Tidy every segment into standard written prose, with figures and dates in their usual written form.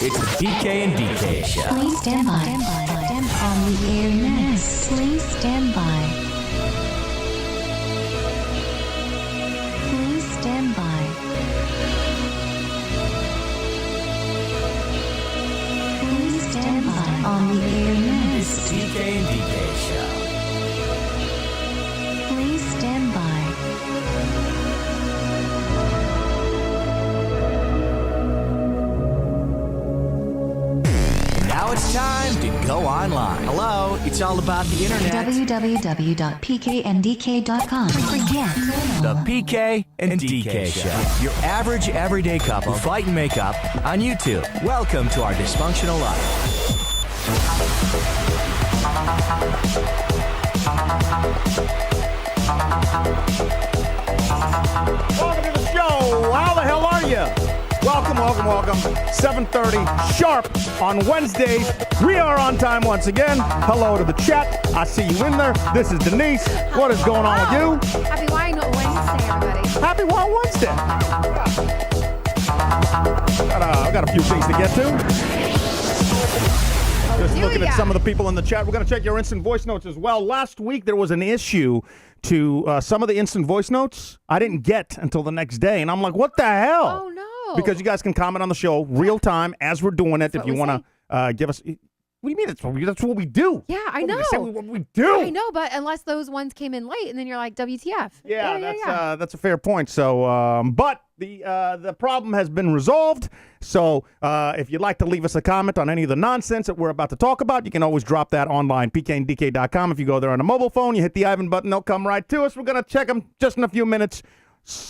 It's the PK and DK show. Please stand by. On the air next. Please stand by. Please stand by. Please stand by. On the air next. PK and DK show. Please stand by. Now it's time to go online. Hello, it's all about the internet. www.pkndk.com. Forget The PK and DK show. Your average everyday couple fight and make up on YouTube. Welcome to our dysfunctional life. Welcome to the show. How the hell are you? Welcome. 7:30 sharp on Wednesdays. We are on time once again. Hello to the chat. I see you in there. This is Denise. What is going on with you? Happy Wine Wednesday, everybody. Happy Wine Wednesday. I got a few things to get to. Just looking at some of the people in the chat. We're going to check your instant voice notes as well. Last week, there was an issue to some of the instant voice notes I didn't get until the next day. And I'm like, what the hell? Oh, no. Because you guys can comment on the show real time as we're doing it. If you want to give us... What do you mean? That's what we do. Yeah, I know. What we do. I know, but unless those ones came in late, and then you're like, WTF. Yeah, that's a fair point. So, but the problem has been resolved. So, if you'd like to leave us a comment on any of the nonsense that we're about to talk about, you can always drop that online, pkndk.com. If you go there on a mobile phone, you hit the Ivan button, they'll come right to us. We're going to check them just in a few minutes.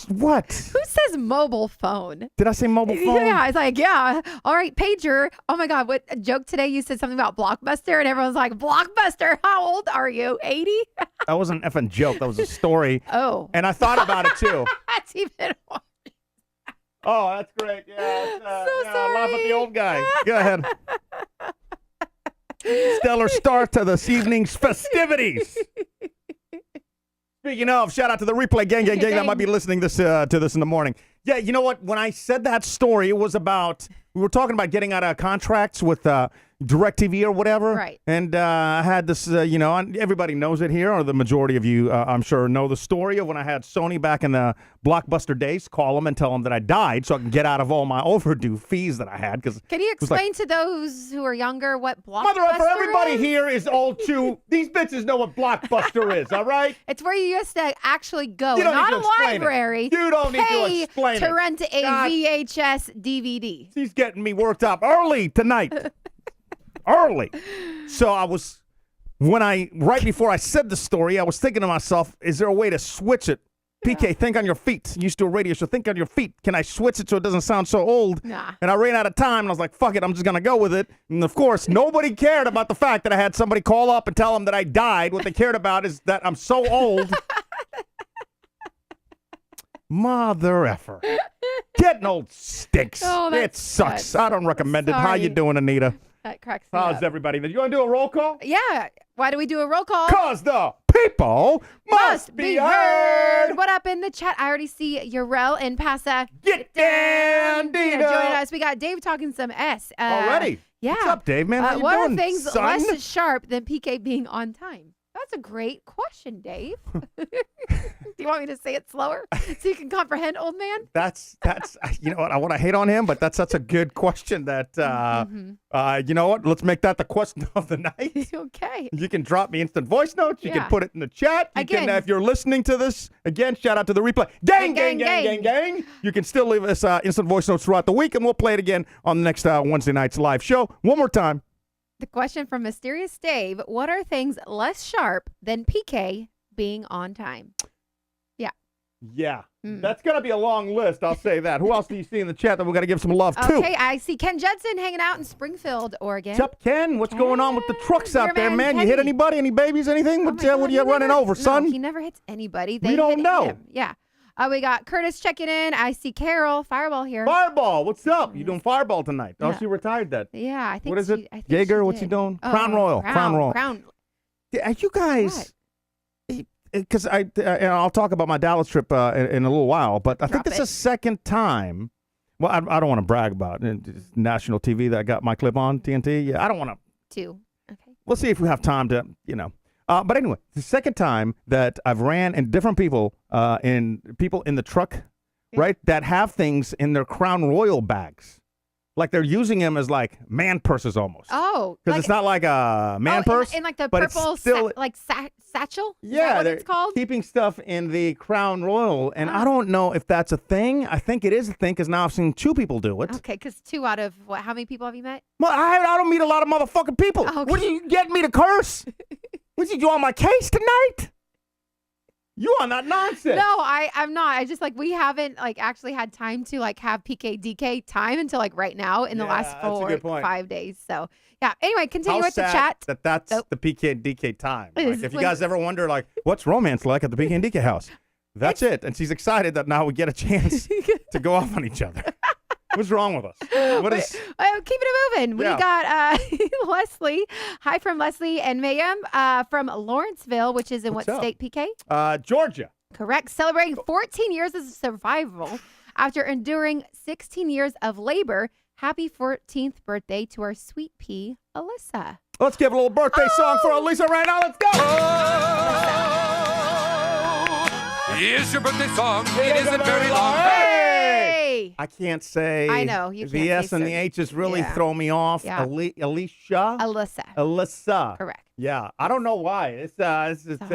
What? Who says mobile phone? Did I say mobile phone? Yeah, it's like, yeah. All right, pager. Oh, my God. What a joke today. You said something about Blockbuster, and everyone's like, Blockbuster, how old are you? 80? That wasn't an effing joke. That was a story. Oh. And I thought about it, too. That's even worse. Oh, that's great. Yeah, sorry. Laugh at the old guy. Go ahead. Stellar start to this evening's festivities. Speaking of, shout out to the replay gang that might be listening to this in the morning. Yeah, you know what? When I said that story, it was about, we were talking about getting out of contracts with DirecTV or whatever. Right. And I had this, and everybody knows it here, or the majority of you, I'm sure, know the story of when I had Sony back in the Blockbuster days, call them and tell them that I died so I can get out of all my overdue fees that I had. Can you explain to those who are younger what Blockbuster Mother, everybody is? here is old too. These bitches know what Blockbuster is, all right? It's where you used to actually go, You don't not need a to explain it. library. You don't need to Pay explain to it. rent a God. VHS DVD. She's getting me worked up early tonight. Early. So right before I said the story, I was thinking to myself, is there a way to switch it? PK, think on your feet. Used to a radio show, think on your feet. Can I switch it so it doesn't sound so old? Nah. And I ran out of time, and I was like, fuck it, I'm just going to go with it. And, of course, nobody cared about the fact that I had somebody call up and tell them that I died. What they cared about is that I'm so old. Mother effer. Getting old stinks. Oh, that it sucks. sucks. I don't recommend it. How Sorry. you doing, Anita? That cracks me How's up. everybody? You want to do a roll call? Yeah. Why do we do a roll call? Because the people must be heard. What up in the chat? I already see Urel and Pasa. Get down, Joining Dina. us. We got Dave talking some S. Already? Yeah. What's up, Dave, man? How you what doing, are things son? less sharp than PK being on time? That's a great question, Dave. Do you want me to say it slower so you can comprehend, old man? That's you know what, I want to hate on him, but that's such a good question that, you know what, let's make that the question of the night. Okay. You can drop me instant voice notes. You Yeah. can put it in the chat. You Again. can, if you're listening to this, again, shout out to the replay. Gang. You can still leave us instant voice notes throughout the week, and we'll play it again on the next Wednesday night's live show. One more time. The question from Mysterious Dave, what are things less sharp than PK being on time? Yeah. That's going to be a long list, I'll say that. Who else do you see in the chat that we're going to give some love to? Okay, I see Ken Judson hanging out in Springfield, Oregon. What's up, Ken? What's going on with the trucks Your out there, man, man? You Kenny. hit anybody? Any babies? Anything? Oh What my God, are he you running never- over, son? No, he never hits anybody. We don't hit know. him. Yeah. We got Curtis checking in. I see Carol Fireball here. Fireball, what's up? You doing Fireball tonight? Oh, Yeah. she retired that. Yeah, I think. What is it? I think Jaeger, she what's he did. doing? Oh, Crown Royal. Crown. Yeah, you guys, because and I'll talk about my Dallas trip in a little while, but I think Drop this is the second time Well, I don't want to brag about it. It's national TV that got my clip on TNT. Yeah, I don't want to. 2. Okay. We'll see if we have time to, But anyway, the second time that I've ran into different people in the truck, right, that have things in their Crown Royal bags. Like they're using them as like man purses almost. Oh. Because it's not like a man purse. In like the but purple it's still, satchel? Is yeah, that what they're it's called? keeping stuff in the Crown Royal. And I don't know if that's a thing. I think it is a thing because now I've seen 2 people do it. Okay, because 2 out of how many people have you met? Well, I don't meet a lot of motherfucking people. Okay. What do you get me to curse? What you on my case tonight? You on that nonsense? No, I'm not. I just we haven't actually had time to have PK DK time until right now in the last 4 or 5 days. So yeah. Anyway, continue with the chat. That's the PK and DK time. It is If you guys ever wonder what's romance like at the PK and DK house, that's it. And she's excited that now we get a chance to go off on each other. What's wrong with us? What is? Keeping it moving. Yeah. We got Leslie. Hi from Leslie and Mayhem from Lawrenceville, which is in What's what up? state, PK? Georgia. Correct. Celebrating 14 years of survival after enduring 16 years of labor. Happy 14th birthday to our sweet pea, Alyssa. Let's give a little birthday song for Elisa right now. Let's go. Here's your birthday song. It isn't very long. Hey! I can't say. I know, you the can't S say and the certain. H's really Yeah. throw me off. Yeah. Alicia. Alyssa. Correct. Yeah, I don't know why. It's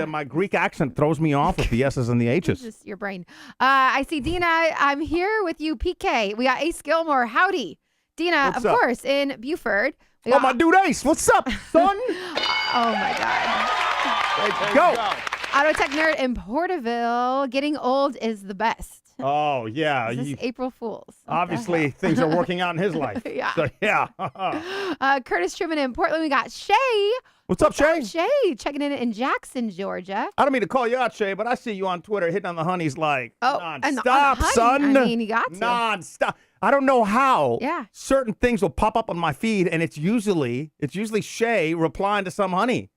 my Greek accent throws me off with the S's and the H's. Just your brain. I see Dina. I'm here with you, PK. We got Ace Gilmore. Howdy. Dina, What's of up? course, in Buford. We Oh, got- my dude Ace. What's up, son? Oh, my God. Go. Auto Tech Nerd in Porterville. Getting old is the best. Oh, yeah. Is this April Fool's? What the Obviously, hell? things are working out in his life. Yeah. So, yeah. Curtis Truman in Portland. We got Shay. What's up, Shay? Shay checking in Jackson, Georgia. I don't mean to call you out, Shay, but I see you on Twitter hitting on the honeys like and on the nonstop, honey, son. I mean, you got to. Nonstop. I don't know how Yeah. certain things will pop up on my feed, and it's usually Shay replying to some honey.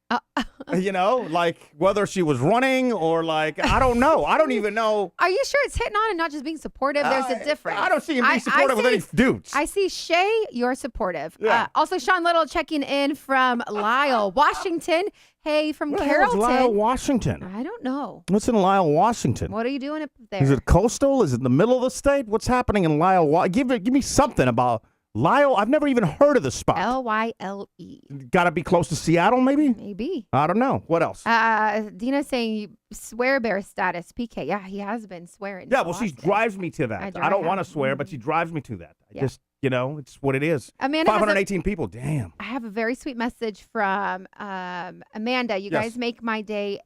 Like whether she was running or I don't know. I don't even know. Are you sure it's hitting on and not just being supportive? There's a difference. I don't see him being supportive with see- any dudes. I see Shay, you're supportive. Yeah. Also, Sean Little checking in from Lyle, Washington. Hey, from Where the hell is Carrollton. Lyle, Washington? I don't know. What's in Lyle, Washington? What are you doing up there? Is it coastal? Is it in the middle of the state? What's happening in Lyle? Give me something about Lyle. I've never even heard of this spot. Lyle. Got to be close to Seattle, maybe? Maybe. I don't know. What else? Dina's saying swear bear status. PK. Yeah, he has been swearing. Yeah, well, she drives me to that. I don't want to swear, but she drives me to that. I just, it's what it is. Amanda has 518 people. Damn. I have a very sweet message from Amanda. You guys make my day,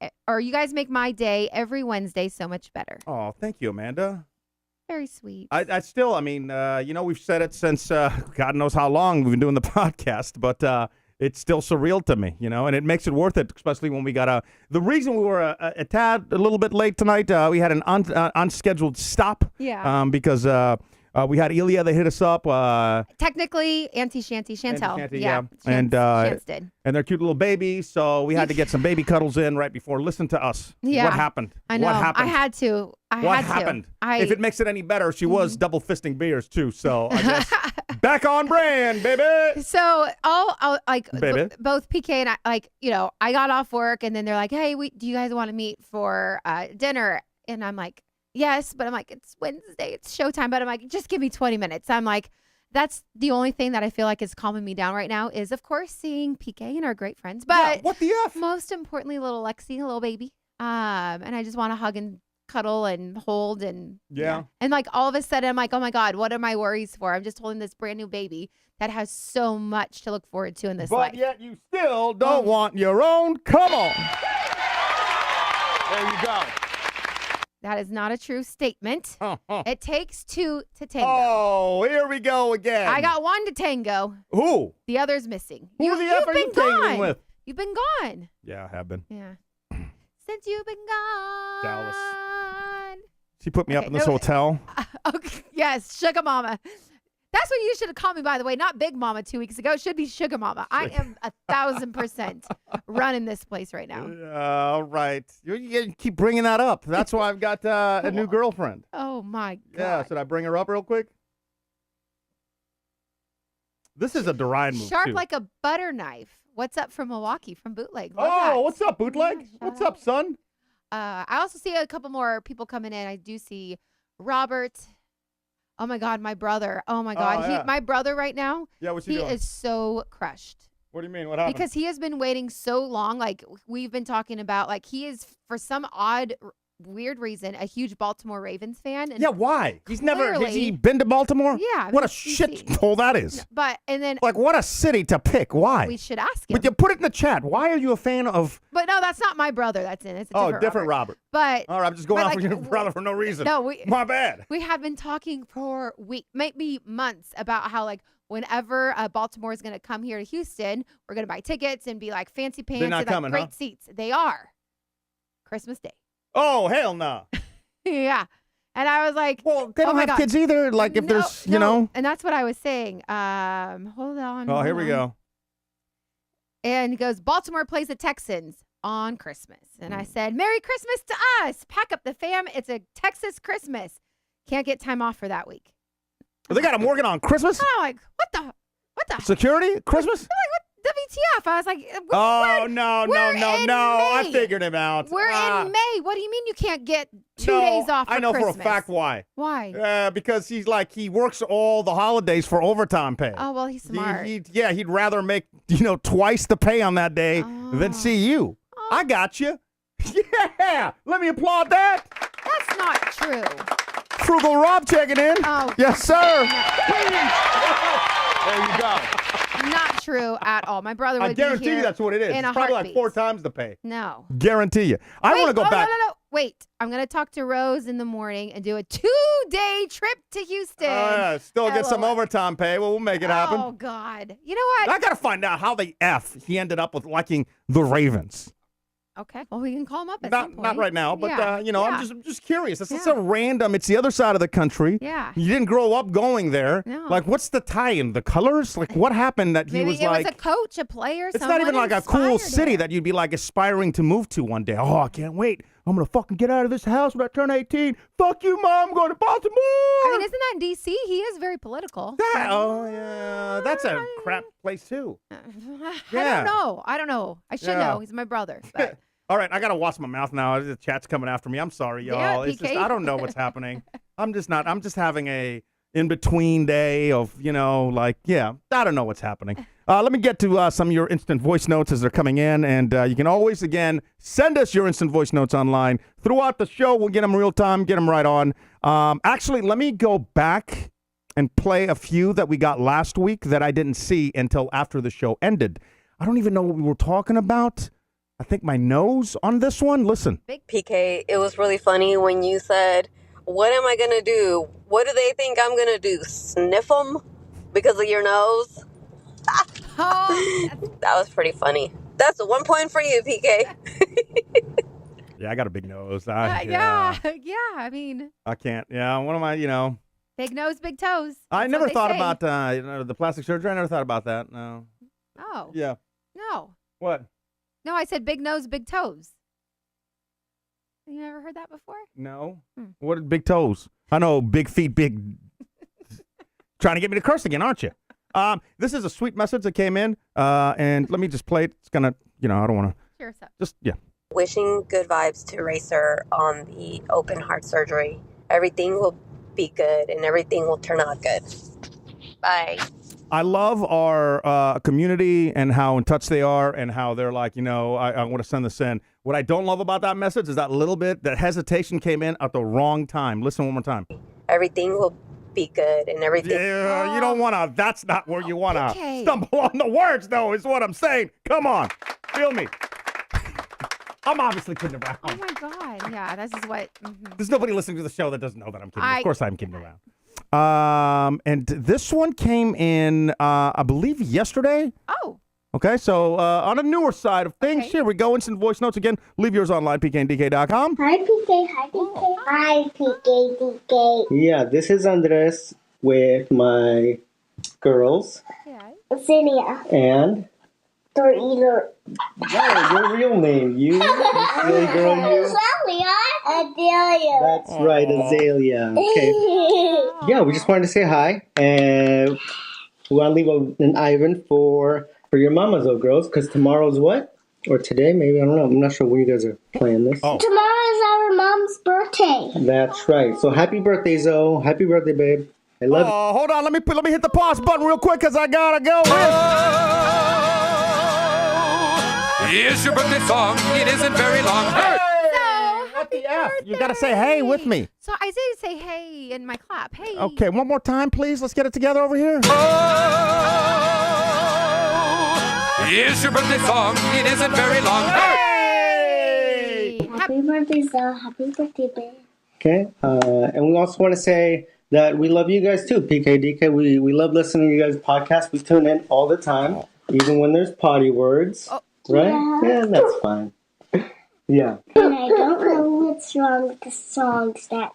every Wednesday so much better. Oh, thank you, Amanda. Very sweet. I still, we've said it since God knows how long we've been doing the podcast, but it's still surreal to me, and it makes it worth it, especially when we got the reason we were a little bit late tonight, we had an unscheduled stop. Yeah. Because we had Ilya that hit us up. Technically, Auntie Chantel. Shanty, yeah. And Chance did. and they're cute little babies, so we had to get some baby cuddles in right before. Listen to us. Yeah. What happened? I know. What happened? I had to. What happened? If it makes it any better, she was double fisting beers too. So I guess back on brand, baby. So Baby. both PK and I, I got off work and then they're like, hey, do you guys want to meet for dinner? And I'm like, yes, but I'm like, it's Wednesday, it's showtime. But I'm like, just give me 20 minutes. I'm like, that's the only thing that I feel like is calming me down right now is, of course, seeing PK and our great friends. But Yeah, what the F? most importantly, little Lexi, a little baby. And I just want to hug and cuddle and hold and Yeah. And all of a sudden I'm like, oh my God, what are my worries for? I'm just holding this brand new baby that has so much to look forward to in this life. But yet you still don't want your own. Come on. There you go. That is not a true statement. It takes 2 to tango. Oh, here we go again. I got 1 to tango. Who? The other's missing. Who the F are you been tangling gone. with? You've been gone. Yeah, I have been. Yeah. Since you've been gone. Dallas. She put me up Okay, in this no, hotel. Okay. Yes, Sugar Mama. That's what you should have called me, by the way. Not Big Mama 2 weeks ago. It should be Sugar Mama. I am 1,000% running this place right now. All right. You keep bringing that up. That's why I've got a new girlfriend. Oh, my God. Yeah, should I bring her up real quick? This is a Dorian move, Sharp too. like a butter knife. What's up from Milwaukee from Bootleg? Love that. What's up, Bootleg? Yeah, What's shout up, son? I also see a couple more people coming in. I do see Robert. Oh my God, my brother. Oh my God, yeah. my brother right now. Yeah, what's he He doing? is so crushed. What do you mean? What happened? Because he has been waiting so long. Like we've been talking about, like he is for some odd, weird reason a huge Baltimore Ravens fan. And yeah, why? He's never. Has he clearly- been to Baltimore? Yeah, What a he's shit DC. hole that is. But and then Like, what a city to pick. Why? we should ask him. But you put it in the chat. Why are you a fan of? But no, that's not my brother. That's in. It's a Different Robert. But All right, I'm just going but off of like, your brother for no reason. no, My bad. we have been talking for weeks, maybe months, about how like whenever Baltimore is going to come here to Houston, we're going to buy tickets and be like fancy pants not and like coming, great huh? seats. They are Christmas Day. Oh, hell no. Yeah. And I was like, Well, they oh don't my have God. kids either. Like, if No, there's, you no. know. And that's what I was saying. Hold on. Oh, here we go. And he goes, Baltimore plays the Texans on Christmas. And I said, Merry Christmas to us. Pack up the fam. It's a Texas Christmas. Can't get time off for that week. They got him working on Christmas? And I'm like, what the? Security? Christmas? WTF? I was like, Oh, no. we're in I May. figured him out. we're in May. What do you mean you can't get 2 days off for I know Christmas? for a fact why. Why? Because he works all the holidays for overtime pay. Oh, well, he's smart. He'd rather make, twice the pay on that day than see you. Oh. I got you. Yeah. Let me applaud that. That's not true. Frugal Rob checking in. Oh. Yes, sir. There you go. Not true at all. My brother would I guarantee be here you that's what it is. in a It's probably heartbeat. like 4 times the pay. No. Guarantee you. I want to go back. No. Wait. I'm going to talk to Rose in the morning and do a 2-day trip to Houston. Still get some LOL. overtime pay. Well, we'll make it happen. Oh, God. You know what? I got to find out how the F he ended up with liking the Ravens. Okay. Well, we can call him up at some point. Not right now, but Yeah. I'm just curious. It's Yeah. so random. It's the other side of the country. Yeah. You didn't grow up going there. No. Like, what's the tie-in? The colors? Like, what happened that he Maybe was it like? was a coach, a player, It's not even like a cool city that you'd be like aspiring to move to one day. Oh, I can't wait. I'm gonna fucking get out of this house when I turn 18. Fuck you, Mom. I'm going to Baltimore. I mean, isn't that in D.C.? He is very political. Yeah, that's a crap place too. Yeah. I don't know. I should Yeah. know. He's my brother. But All right, I gotta wash my mouth now. The chat's coming after me. I'm sorry, y'all. Yeah, It's just PK. I don't know what's happening. I'm just having a in between day of I don't know what's happening. Let me get to some of your instant voice notes as they're coming in, and you can always again send us your instant voice notes online throughout the show. We'll get them real time, get them right on. Actually, let me go back and play a few that we got last week that I didn't see until after the show ended. I don't even know what we were talking about. I think my nose on this one. Listen. PK, it was really funny when you said, what am I going to do? What do they think I'm going to do? Sniff them because of your nose? oh, That was pretty funny. That's 1 point for you, PK. Yeah, I got a big nose. yeah. I mean, I can't. Yeah, what am I, big nose, big toes. I That's never what they thought say. about the plastic surgery. I never thought about that. No. Oh. Yeah. No. What? No, I said big nose, big toes. You never heard that before? No. Hmm. What are big toes? I know big feet, big. Trying to get me to curse again, aren't you? This is a sweet message that came in, and let me just play it. It's gonna, I don't want to. Cheers up. Just yeah. Wishing good vibes to Racer on the open heart surgery. Everything will be good and everything will turn out good. Bye. I love our community and how in touch they are and how they're like, I want to send this in. What I don't love about that message is that little bit, that hesitation came in at the wrong time. Listen one more time. Everything will be good and everything. Yeah, you don't want to, that's not where you want to Okay. stumble on the words, though, is what I'm saying. Come on. Feel me. I'm obviously kidding around. Oh, my God. Yeah, this is what. Mhm. There's nobody listening to the show that doesn't know that I'm kidding. I- Of course I'm kidding around. And this one came in, I believe, yesterday. Oh. Okay, so on a newer side of things, Okay. here we go. Instant voice notes again. Leave yours online, pkndk.com. Hi, PK. Hi, PK. Hi, PK, DK. Yeah, this is Andres with my girls Yeah. Celia. and Torino. your real name, you silly girl, you. Celia. Adelia. That's right, Azalea. Okay. Yeah, we just wanted to say hi and we want to leave an Ivan for your mamas, though, girls, because tomorrow's what? Or today, maybe, I don't know. I'm not sure when you guys are playing this. Oh. Tomorrow is our mom's birthday. That's right. So happy birthday, Zoe. Happy birthday, babe. I love you. Oh, hold on. Let me hit the pause button real quick because I gotta go. Here's your birthday song. It isn't very long. Hey! What the F? You gotta say hey with me. So I did say hey in my clap. Hey. Okay, one more time, please. Let's get it together over here. Here's your birthday song. It isn't very long. Hey! Happy birthday, Zoe. Happy birthday, babe. Okay. And we also want to say that we love you guys too, PK, DK. We love listening to you guys' podcasts. We tune in all the time, even when there's potty words. Oh. Right? Yeah, that's fine. Yeah. And I don't know what's wrong with the songs that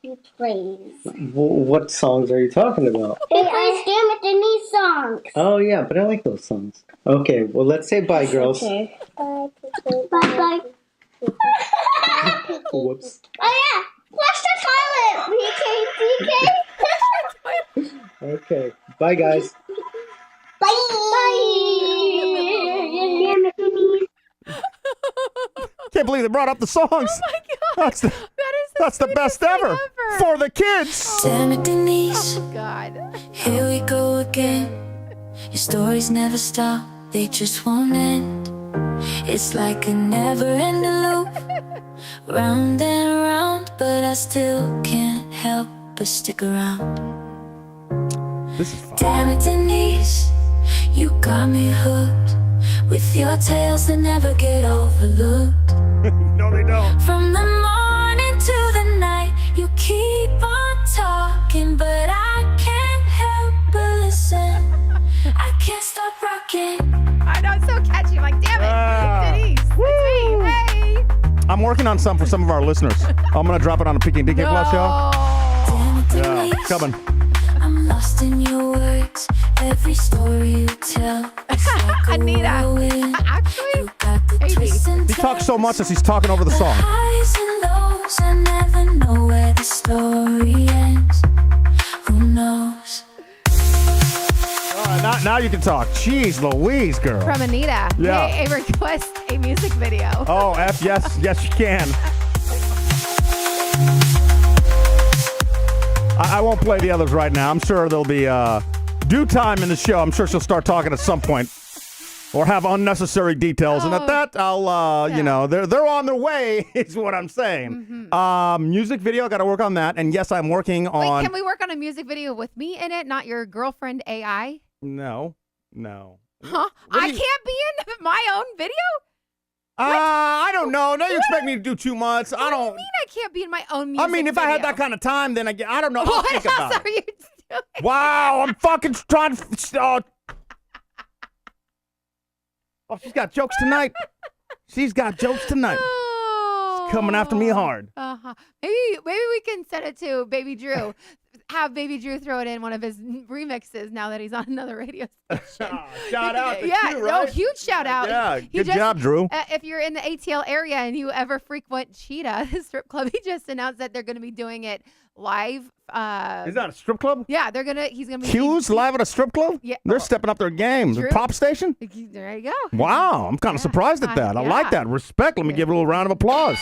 he plays. What songs are you talking about? He plays Damn It Denise songs. Oh, yeah, but I like those songs. Okay, well, let's say bye, girls. Okay. Bye. Whoops. Oh, yeah. Flush the toilet, BK. Okay, bye, guys. Bye. Damn it, Denise. Can't believe they brought up the songs. Oh my God. That's the best ever for the kids. Damn it, Denise. Oh God. Here we go again. Your stories never stop, they just won't end. It's like a never-ending loop, round and around, but I still can't help but stick around. This is fun. Damn it, Denise, you got me hooked with your tales that never get overlooked. No, they don't. From the morning to the night, you keep on talking, but I can't help but listen. I can't stop rocking. I know, it's so catchy. I'm like, damn it, Denise. It's me. Hey. I'm working on some for some of our listeners. I'm going to drop it on a PK and DK Plus show. Damn it, Yeah, Denise, coming. I'm lost in your words. Every story you tell is like a Anita. whirlwind. Actually, You got the maybe. twists and He talks so turns, much as he's talking over the the song. highs and lows. I never know where the story ends. Who knows? All right, now you can talk. Jeez Louise, girl. From Anita. Yeah. Hey, a request a music video. Oh, F, yes, you can. I won't play the others right now. I'm sure there'll be due time in the show. I'm sure she'll start talking at some point or have unnecessary details. And at that, I'll, you know, they're on their way is what I'm saying. Music video, got to work on that. And yes, I'm working on. Wait, can we work on a music video with me in it, not your girlfriend AI? No. Huh? I can't be in my own video? I don't know. Now you expect me to do 2 months. What do you mean I can't be in my own music I mean, if I had that kind of time, then I don't know. I'll What think else about are it. you doing? Wow, I'm fucking trying to. Oh, she's got jokes tonight. She's got jokes tonight. Oh. Coming after me hard. Uh-huh. Maybe we can send it to Baby Drew. Have Baby Drew throw it in one of his remixes now that he's on another radio station. Shout out to yeah, you, no, right? huge shout out. Yeah, He good job, Drew. If you're in the ATL area and you ever frequent Cheetah, the strip club, he just announced that they're going to be doing it live. Is that a strip club? Yeah, he's going to be. Q's live at a strip club? Yeah. They're stepping up their game. The Drew. pop station? There you go. Wow, I'm kind of surprised at that. I like that. Respect. Let me give a little round of applause.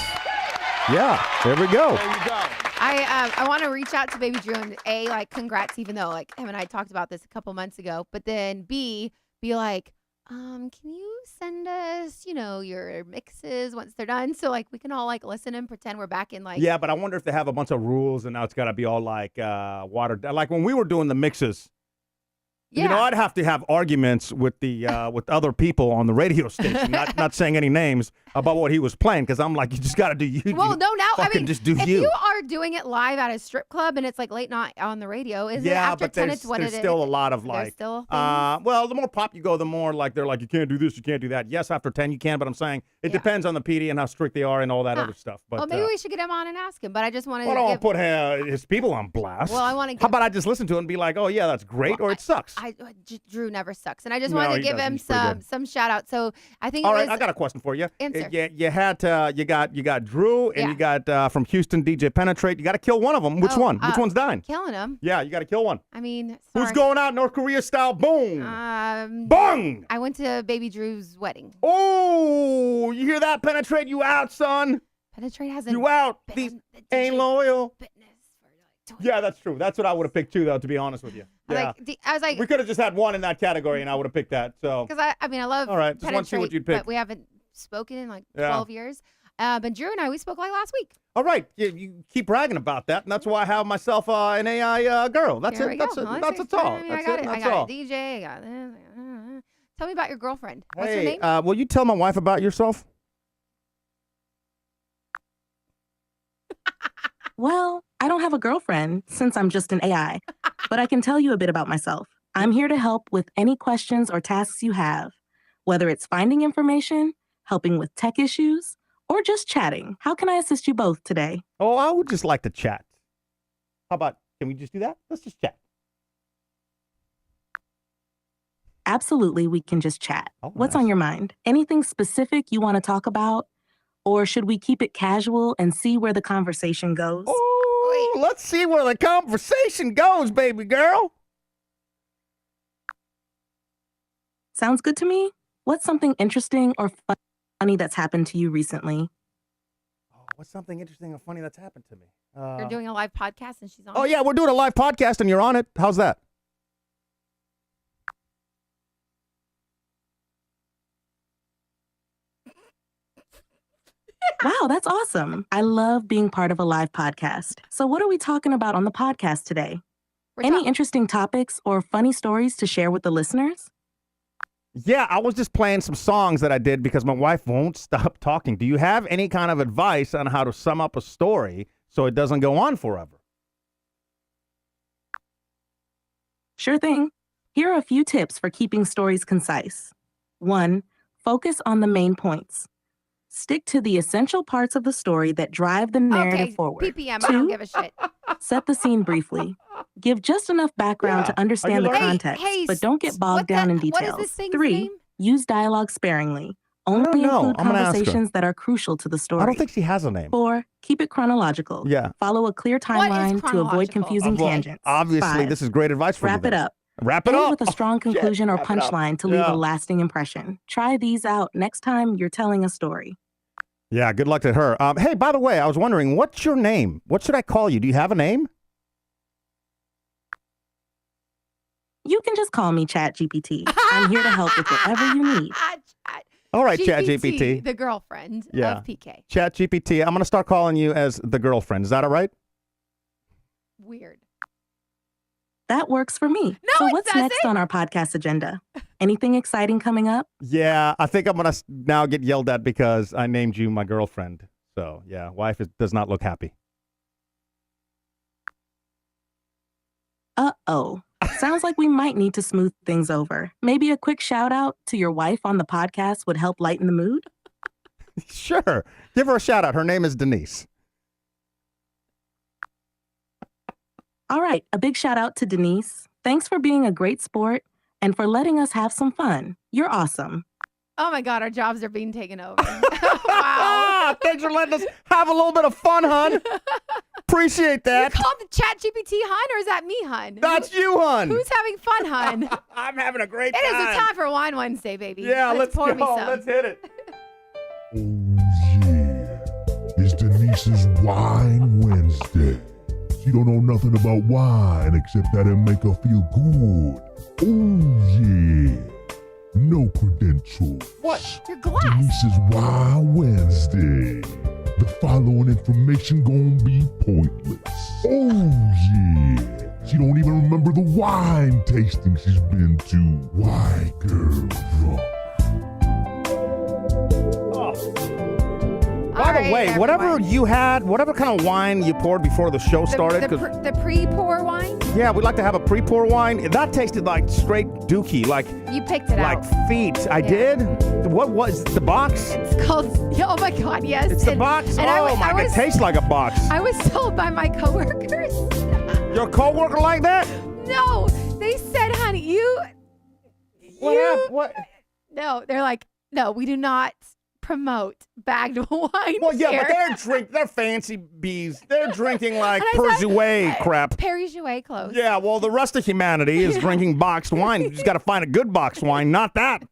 Yeah, there we go. There you go. I want to reach out to Baby Drew and A, like, congrats, even though like him and I talked about this a couple months ago. But then B, be like, can you send us, your mixes once they're done, so like we can all like listen and pretend we're back in like. Yeah, but I wonder if they have a bunch of rules and now it's got to be all like watered down. Like when we were doing the mixes. Yeah. I'd have to have arguments with the with other people on the radio station, not saying any names, about what he was playing, because I'm like, you just got to do you. Well, no, now I mean, just do if you. you are doing it live at a strip club and it's like late night on the radio, is it after but 10? there's, It's what there's it is. still a lot of There's like, still things? well, the more pop you go, the more like they're like, you can't do this, you can't do that. Yes, after 10 you can, but I'm saying it depends on the PD and how strict they are and all that other stuff. But Well, maybe we should get him on and ask him. But I just wanted well, I to don't want to put his people on blast. Well, I want to. How about I just listen to it and be like, oh yeah, that's great, or it sucks. Drew never sucks, and I just No, wanted to he give doesn't. him He's pretty some shout out. So I think All it right, was I got a question for you. Answer. You got Drew and Yeah. you got from Houston DJ Penetrate. You got to kill one of them. Which one? Which one's dying? killing him. Yeah, you got to kill one. I mean, Who's sorry. going out North Korea style? Boom. Bung. I went to Baby Drew's wedding. Oh, you hear that? Penetrate, you out, son. Penetrate hasn't. You out. been These in the ain't DJ loyal. business for like 20 Yeah, that's true. That's what I would have picked too, though, to be honest with you. Yeah. I was like, We could have just had one in that category, and I would have picked that. So, because I mean, I love all right, just want to see what Penetrate, you'd pick. but we haven't spoken in like Yeah. 12 years. But Drew and I, we spoke like last week. All right, you keep bragging about that, and that's why I have myself an AI girl. That's There it. we go. That's it. Well, That's it's all. I mean, That's I got it. it. I That's got all. a DJ. I got this. Tell me about your girlfriend. What's her Hey, name? will you tell my wife about yourself? Well, I don't have a girlfriend since I'm just an AI, but I can tell you a bit about myself. I'm here to help with any questions or tasks you have, whether it's finding information, helping with tech issues, or just chatting. How can I assist you both today? Oh, I would just like to chat. How about, can we just do that? Let's just chat. Absolutely, we can just chat. Oh, What's nice. on your mind? Anything specific you want to talk about? Or should we keep it casual and see where the conversation goes? Oh, let's see where the conversation goes, baby girl. Sounds good to me. What's something interesting or funny that's happened to you recently? Oh, what's something interesting or funny that's happened to me? You're doing a live podcast and she's on. Oh, it? yeah, we're doing a live podcast and you're on it. How's that? Wow, that's awesome. I love being part of a live podcast. So what are we talking about on the podcast today? Any interesting topics or funny stories to share with the listeners? Yeah, I was just playing some songs that I did because my wife won't stop talking. Do you have any kind of advice on how to sum up a story so it doesn't go on forever? Sure thing. Here are a few tips for keeping stories concise. 1. Focus on the main points. Stick to the essential parts of the story that drive the narrative forward. PPM, I don't give a shit. Set the scene briefly. Give just enough background to understand the context, but don't get bogged down in details. What is this thing's 3. name? Use dialogue sparingly. Only know. include I'm gonna ask her. conversations that are crucial to the story. I don't think she has a name. 4. Keep it chronological. Yeah. Follow a clear timeline to avoid confusing Well, tangents. obviously, 5. this is great advice for you. Wrap it then. up. Wrap it End up. with a strong conclusion or Wrap it up. punchline to leave Yeah. a lasting impression. Try these out next time you're telling a story. Yeah, good luck to her. Hey, by the way, I was wondering, what's your name? What should I call you? Do you have a name? You can just call me ChatGPT. I'm here to help with whatever you need. All right, GPT, ChatGPT. the girlfriend Yeah. of PK. ChatGPT. I'm going to start calling you as the girlfriend. Is that all right? Weird. That works for me. No, so it what's next doesn't. on our podcast agenda? Anything exciting coming up? Yeah, I think I'm going to now get yelled at because I named you my girlfriend. So, yeah, wife does not look happy. Uh-oh. Sounds like we might need to smooth things over. Maybe a quick shout out to your wife on the podcast would help lighten the mood? Sure. Give her a shout out. Her name is Denise. All right, a big shout out to Denise. Thanks for being a great sport and for letting us have some fun. You're awesome. Oh my God, our jobs are being taken over. Wow. Thanks for letting us have a little bit of fun, hun. Appreciate You that. called the ChatGPT hun, or is that me, hun? That's you, hun. Who's having fun, hun? I'm having a great It time. is a time for Wine Wednesday, baby. Yeah, let's pour go. me some. Let's hit it. Oh, yeah. It's Denise's Wine Wednesday. She don't know nothing about wine except that it make her feel good. Oh, yeah. No credentials. What? Your glass. Denise's Wine Wednesday. The following information gonna be pointless. Oh, yeah. She don't even remember the wine tasting she's been to. Why, girl, drunk? By the way, whatever you had, whatever kind of wine you poured before the show started, The pre-pour wine? yeah, we'd like to have a pre-pour wine. That tasted like straight dookie, like You picked it like out. feet. I did. What was the box? It's called, oh my God, yes. It's the box. And Oh my God, it tastes like a box. I was told by my coworkers. Your coworker like that? No, they said, honey, honey, you. What? No, they're like, no, we do not promote bagged wine. Well, yeah, here. but they're fancy bees. They're drinking like Perrier crap. Perrier close. Yeah, well, the rest of humanity is drinking boxed wine. You just got to find a good boxed wine, not that.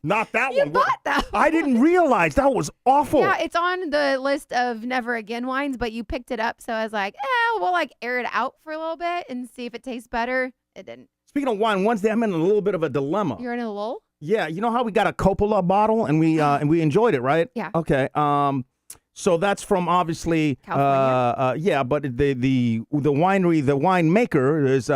Not that You one. bought that one. I didn't realize that was awful. Yeah, it's on the list of never again wines, but you picked it up, so I was like, we'll like air it out for a little bit and see if it tastes better. It didn't. Speaking of wine, Wednesday, I'm in a little bit of a dilemma. You're in a lull? Yeah, you know how we got a Coppola bottle and we enjoyed it, right? Yeah. Okay. So that's from obviously California. Yeah, but the winery, the winemaker is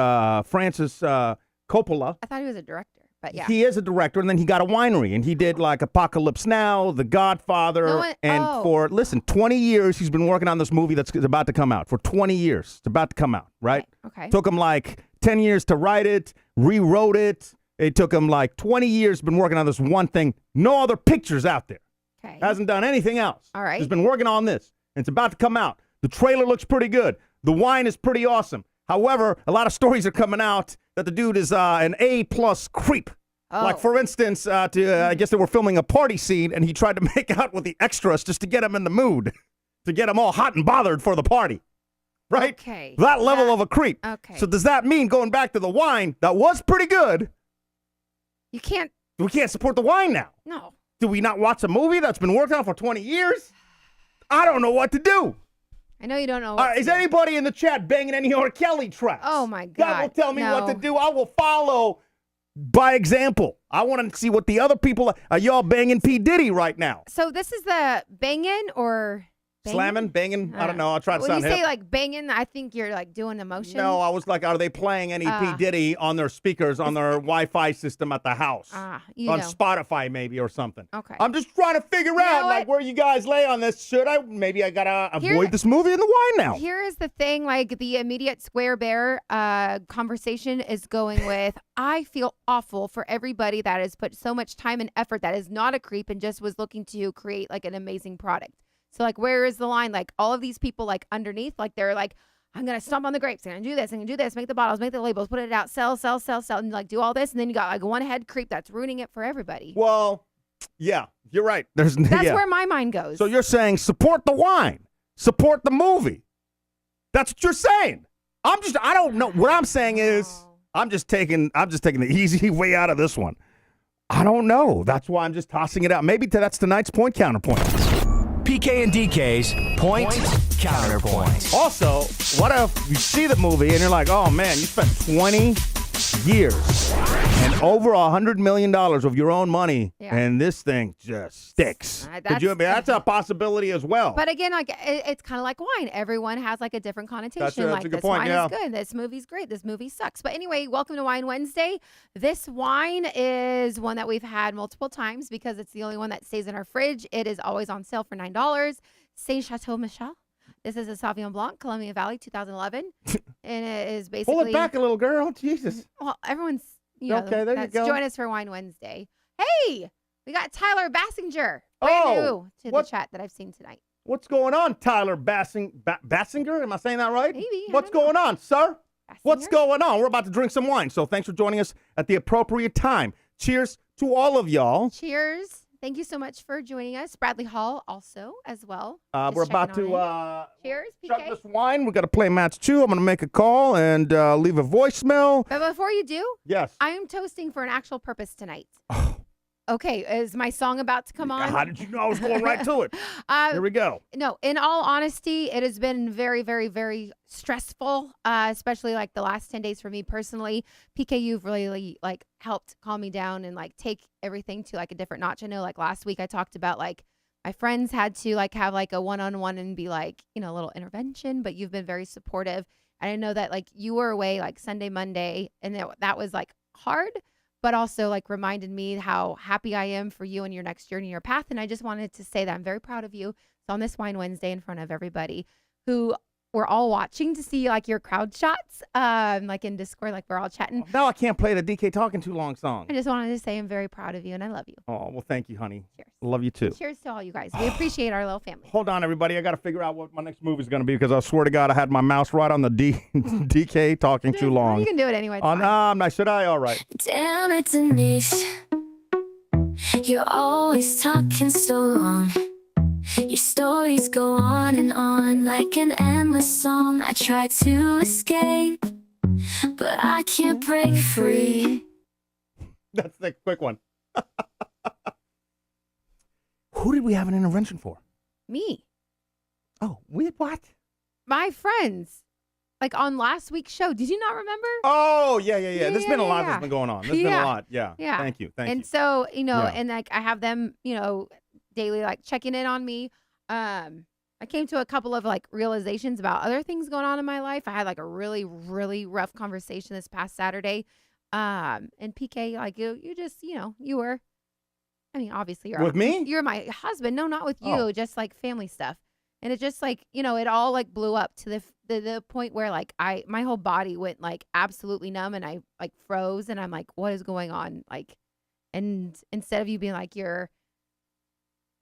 Francis Coppola. I thought he was a director, but yeah. He is a director, and then he got a winery, and he did like Apocalypse Now, The Godfather, for 20 years he's been working on this movie that's about to come out. For 20 years, it's about to come out, right? Okay. Took him like 10 years to write it, rewrote it. It took him like 20 years, been working on this one thing. No other pictures out there. Okay. Hasn't done anything else. All right. He's been working on this, and it's about to come out. The trailer looks pretty good. The wine is pretty awesome. However, a lot of stories are coming out that the dude is an A-plus creep. Oh. Like, for instance, I guess they were filming a party scene, and he tried to make out with the extras just to get them in the mood, to get them all hot and bothered for the party. Right? Okay. That level of a creep. Okay. So does that mean, going back to the wine, that was pretty good, You can't. we can't support the wine now? No. Do we not watch a movie that's been working on for 20 years? I don't know what to do. I know you don't know. What Is anybody in the chat banging any R. Kelly tracks? Oh, my God. That will tell me No. what to do. I will follow by example. I want to see what the other people are. Y'all banging P. Diddy right now? So this is the banging or Slamming, banging? I don't know. I'll try to when sound you say hip. like banging, I think you're like doing the motion. No, I was like, are they playing any P. Diddy on their speakers, on their Wi-Fi system at the house? You on know. Spotify maybe or something. Okay. I'm just trying to figure out like where you guys lay on this. Should I? Maybe I got to avoid this movie and the wine now. Here is the thing, like the immediate square bear conversation is going with, I feel awful for everybody that has put so much time and effort that is not a creep and just was looking to create like an amazing product. So like, where is the line? Like all of these people like underneath, like they're like, I'm going to stomp on the grapes. I'm going to do this. I'm going to do this. Make the bottles, make the labels, put it out, sell, and like do all this. And then you got like one head creep that's ruining it for everybody. Well, yeah, you're right. That's where my mind goes. So you're saying support the wine, support the movie. That's what you're saying. I don't know. What I'm saying is I'm just taking the easy way out of this one. I don't know. That's why I'm just tossing it out. Maybe that's tonight's point counterpoint. PK and DK's Point Counterpoint. Also, what if you see the movie and you're like, oh man, you spent 20 years and over $100 million of your own money, and this thing just sticks. That's a possibility as well. But again, like it's kind of like wine. Everyone has like a different connotation. That's like a good this point, wine yeah. is good. This movie's great. This movie sucks. But anyway, welcome to Wine Wednesday. This wine is one that we've had multiple times because it's the only one that stays in our fridge. It is always on sale for $9. Saint Chateau Michel. This is a Sauvignon Blanc, Columbia Valley, 2011, and it is basically. Pull it back a little, girl. Jesus. Well, everyone's okay. There you go. Join us for Wine Wednesday. Hey, we got Tyler Bassinger, brand new to the chat that I've seen tonight. What's going on, Tyler Bassinger? Am I saying that right? Maybe. What's going on, sir? What's going on? We're about to drink some wine, so thanks for joining us at the appropriate time. Cheers to all of y'all. Cheers. Thank you so much for joining us. Bradley Hall also as well. We're about to cheers, chug PK. this wine. We've got to play match 2. I'm going to make a call and leave a voicemail. But before you do, yes, I am toasting for an actual purpose tonight. Okay, is my song about to come on? How did you know I was going right to it? Here we go. No, in all honesty, it has been very, very, very stressful, especially like the last 10 days for me personally. PK, you've really like helped calm me down and like take everything to like a different notch. I know like last week I talked about like my friends had to like have like a one-on-one and be like, you know, a little intervention, but you've been very supportive. And I know that like you were away like Sunday, Monday, and that was like hard, but also like reminded me how happy I am for you and your next journey, your path. And I just wanted to say that I'm very proud of you. So on this Wine Wednesday in front of everybody who we're all watching to see like your crowd shots, like in Discord, like we're all chatting. Now I can't play the DK Talking Too Long song. I just wanted to say I'm very proud of you and I love you. Oh, well, thank you, honey. Cheers. Love you too. Cheers to all you guys. We appreciate our little family. Hold on, everybody. I got to figure out what my next move is going to be because I swear to God, I had my mouse right on the DK Talking Too Long. You can do it anyway. Oh, no, I'm not. Should I? All right. Damn it, Denise. You're always talking so long. Your stories go on like an endless song. I try to escape, but I can't break free. That's the quick one. Who did we have an intervention for? Me. Oh, what? My friends. Like on last week's show. Did you not remember? Oh, yeah. There's been a lot that's been going on. There's been a lot. Yeah. Yeah. Thank you. And so, and like I have them, daily like checking in on me. I came to a couple of like realizations about other things going on in my life. I had like a really, really rough conversation this past Saturday. And PK, like you just, you were, I mean, obviously you're with me. You're my husband. No, not with you. Oh. Just like family stuff. And it just like, it all like blew up to the point where like my whole body went like absolutely numb and I like froze and I'm like, what is going on? Like, and instead of you being like, you're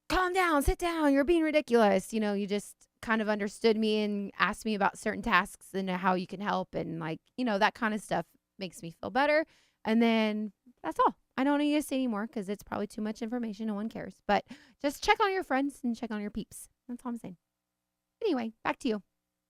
calm down, sit down, you're being ridiculous. You just kind of understood me and asked me about certain tasks and how you can help. And like, that kind of stuff makes me feel better. And then that's all. I don't need to say anymore because it's probably too much information. No one cares. But just check on your friends and check on your peeps. That's all I'm saying. Anyway, back to you.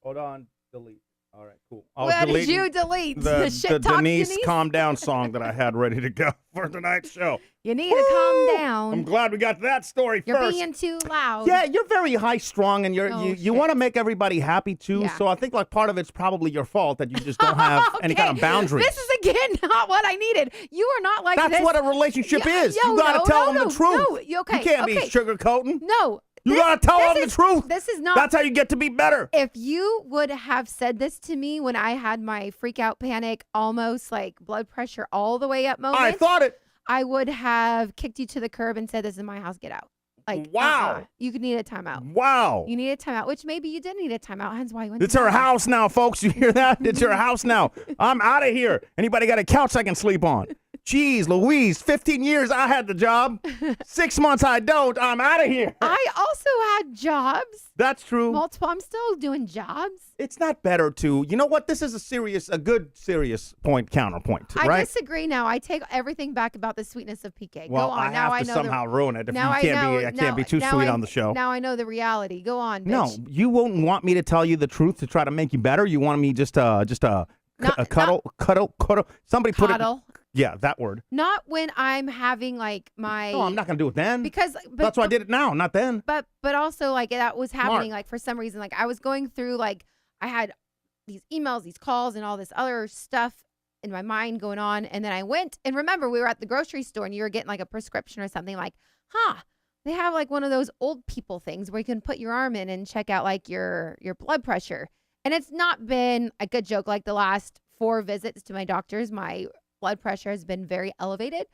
Hold on. Delete. All right, cool. What did you delete? The shit talk Denise Calm Down song that I had ready to go for tonight's show. You need to calm down. I'm glad we got that story You're first. being too loud. Yeah, you're very high strung and you want to make everybody happy too. Yeah. So I think like part of it's probably your fault that you just don't have any kind of boundaries. This is again not what I needed. You are not like That's this. what a relationship is. Yo, You got to tell them the truth. No, you can't be sugarcoating. No. You got to tell them the truth. This is not. That's how you get to be better. If you would have said this to me when I had my freak out panic, almost like blood pressure all the way up moment. I thought it. I would have kicked you to the curb and said, this is my house, get out. Like, wow. You could need a timeout. Wow. You need a timeout, which maybe you did need a timeout. Hence why you went It's to her the house now, folks. You hear that? It's her house now. I'm out of here. Anybody got a couch I can sleep on? Jeez, Louise, 15 years I had the job. 6 months I don't. I'm out of here. I also had jobs. That's true. Multiple. I'm still doing jobs. It's not better to, you know what? This is a good, serious point counterpoint, right? I disagree now. I take everything back about the sweetness of PK. Well, Go on. I now have to somehow ruin it. If now I can't be too sweet on the show. Now I know the reality. Go on, bitch. No, you won't want me to tell you the truth to try to make you better. You want me just cuddle. Somebody put it. Yeah, that word. Not when I'm having like my. No, I'm not gonna do it then. Because that's why I did it now, not then. But also like that was happening like for some reason like I was going through like I had these emails, these calls, and all this other stuff in my mind going on, and then I went and remember we were at the grocery store and you were getting like a prescription or something like, they have like one of those old people things where you can put your arm in and check out like your blood pressure, and it's not been a good joke. Like the last 4 visits to my doctors, my blood pressure has been very elevated,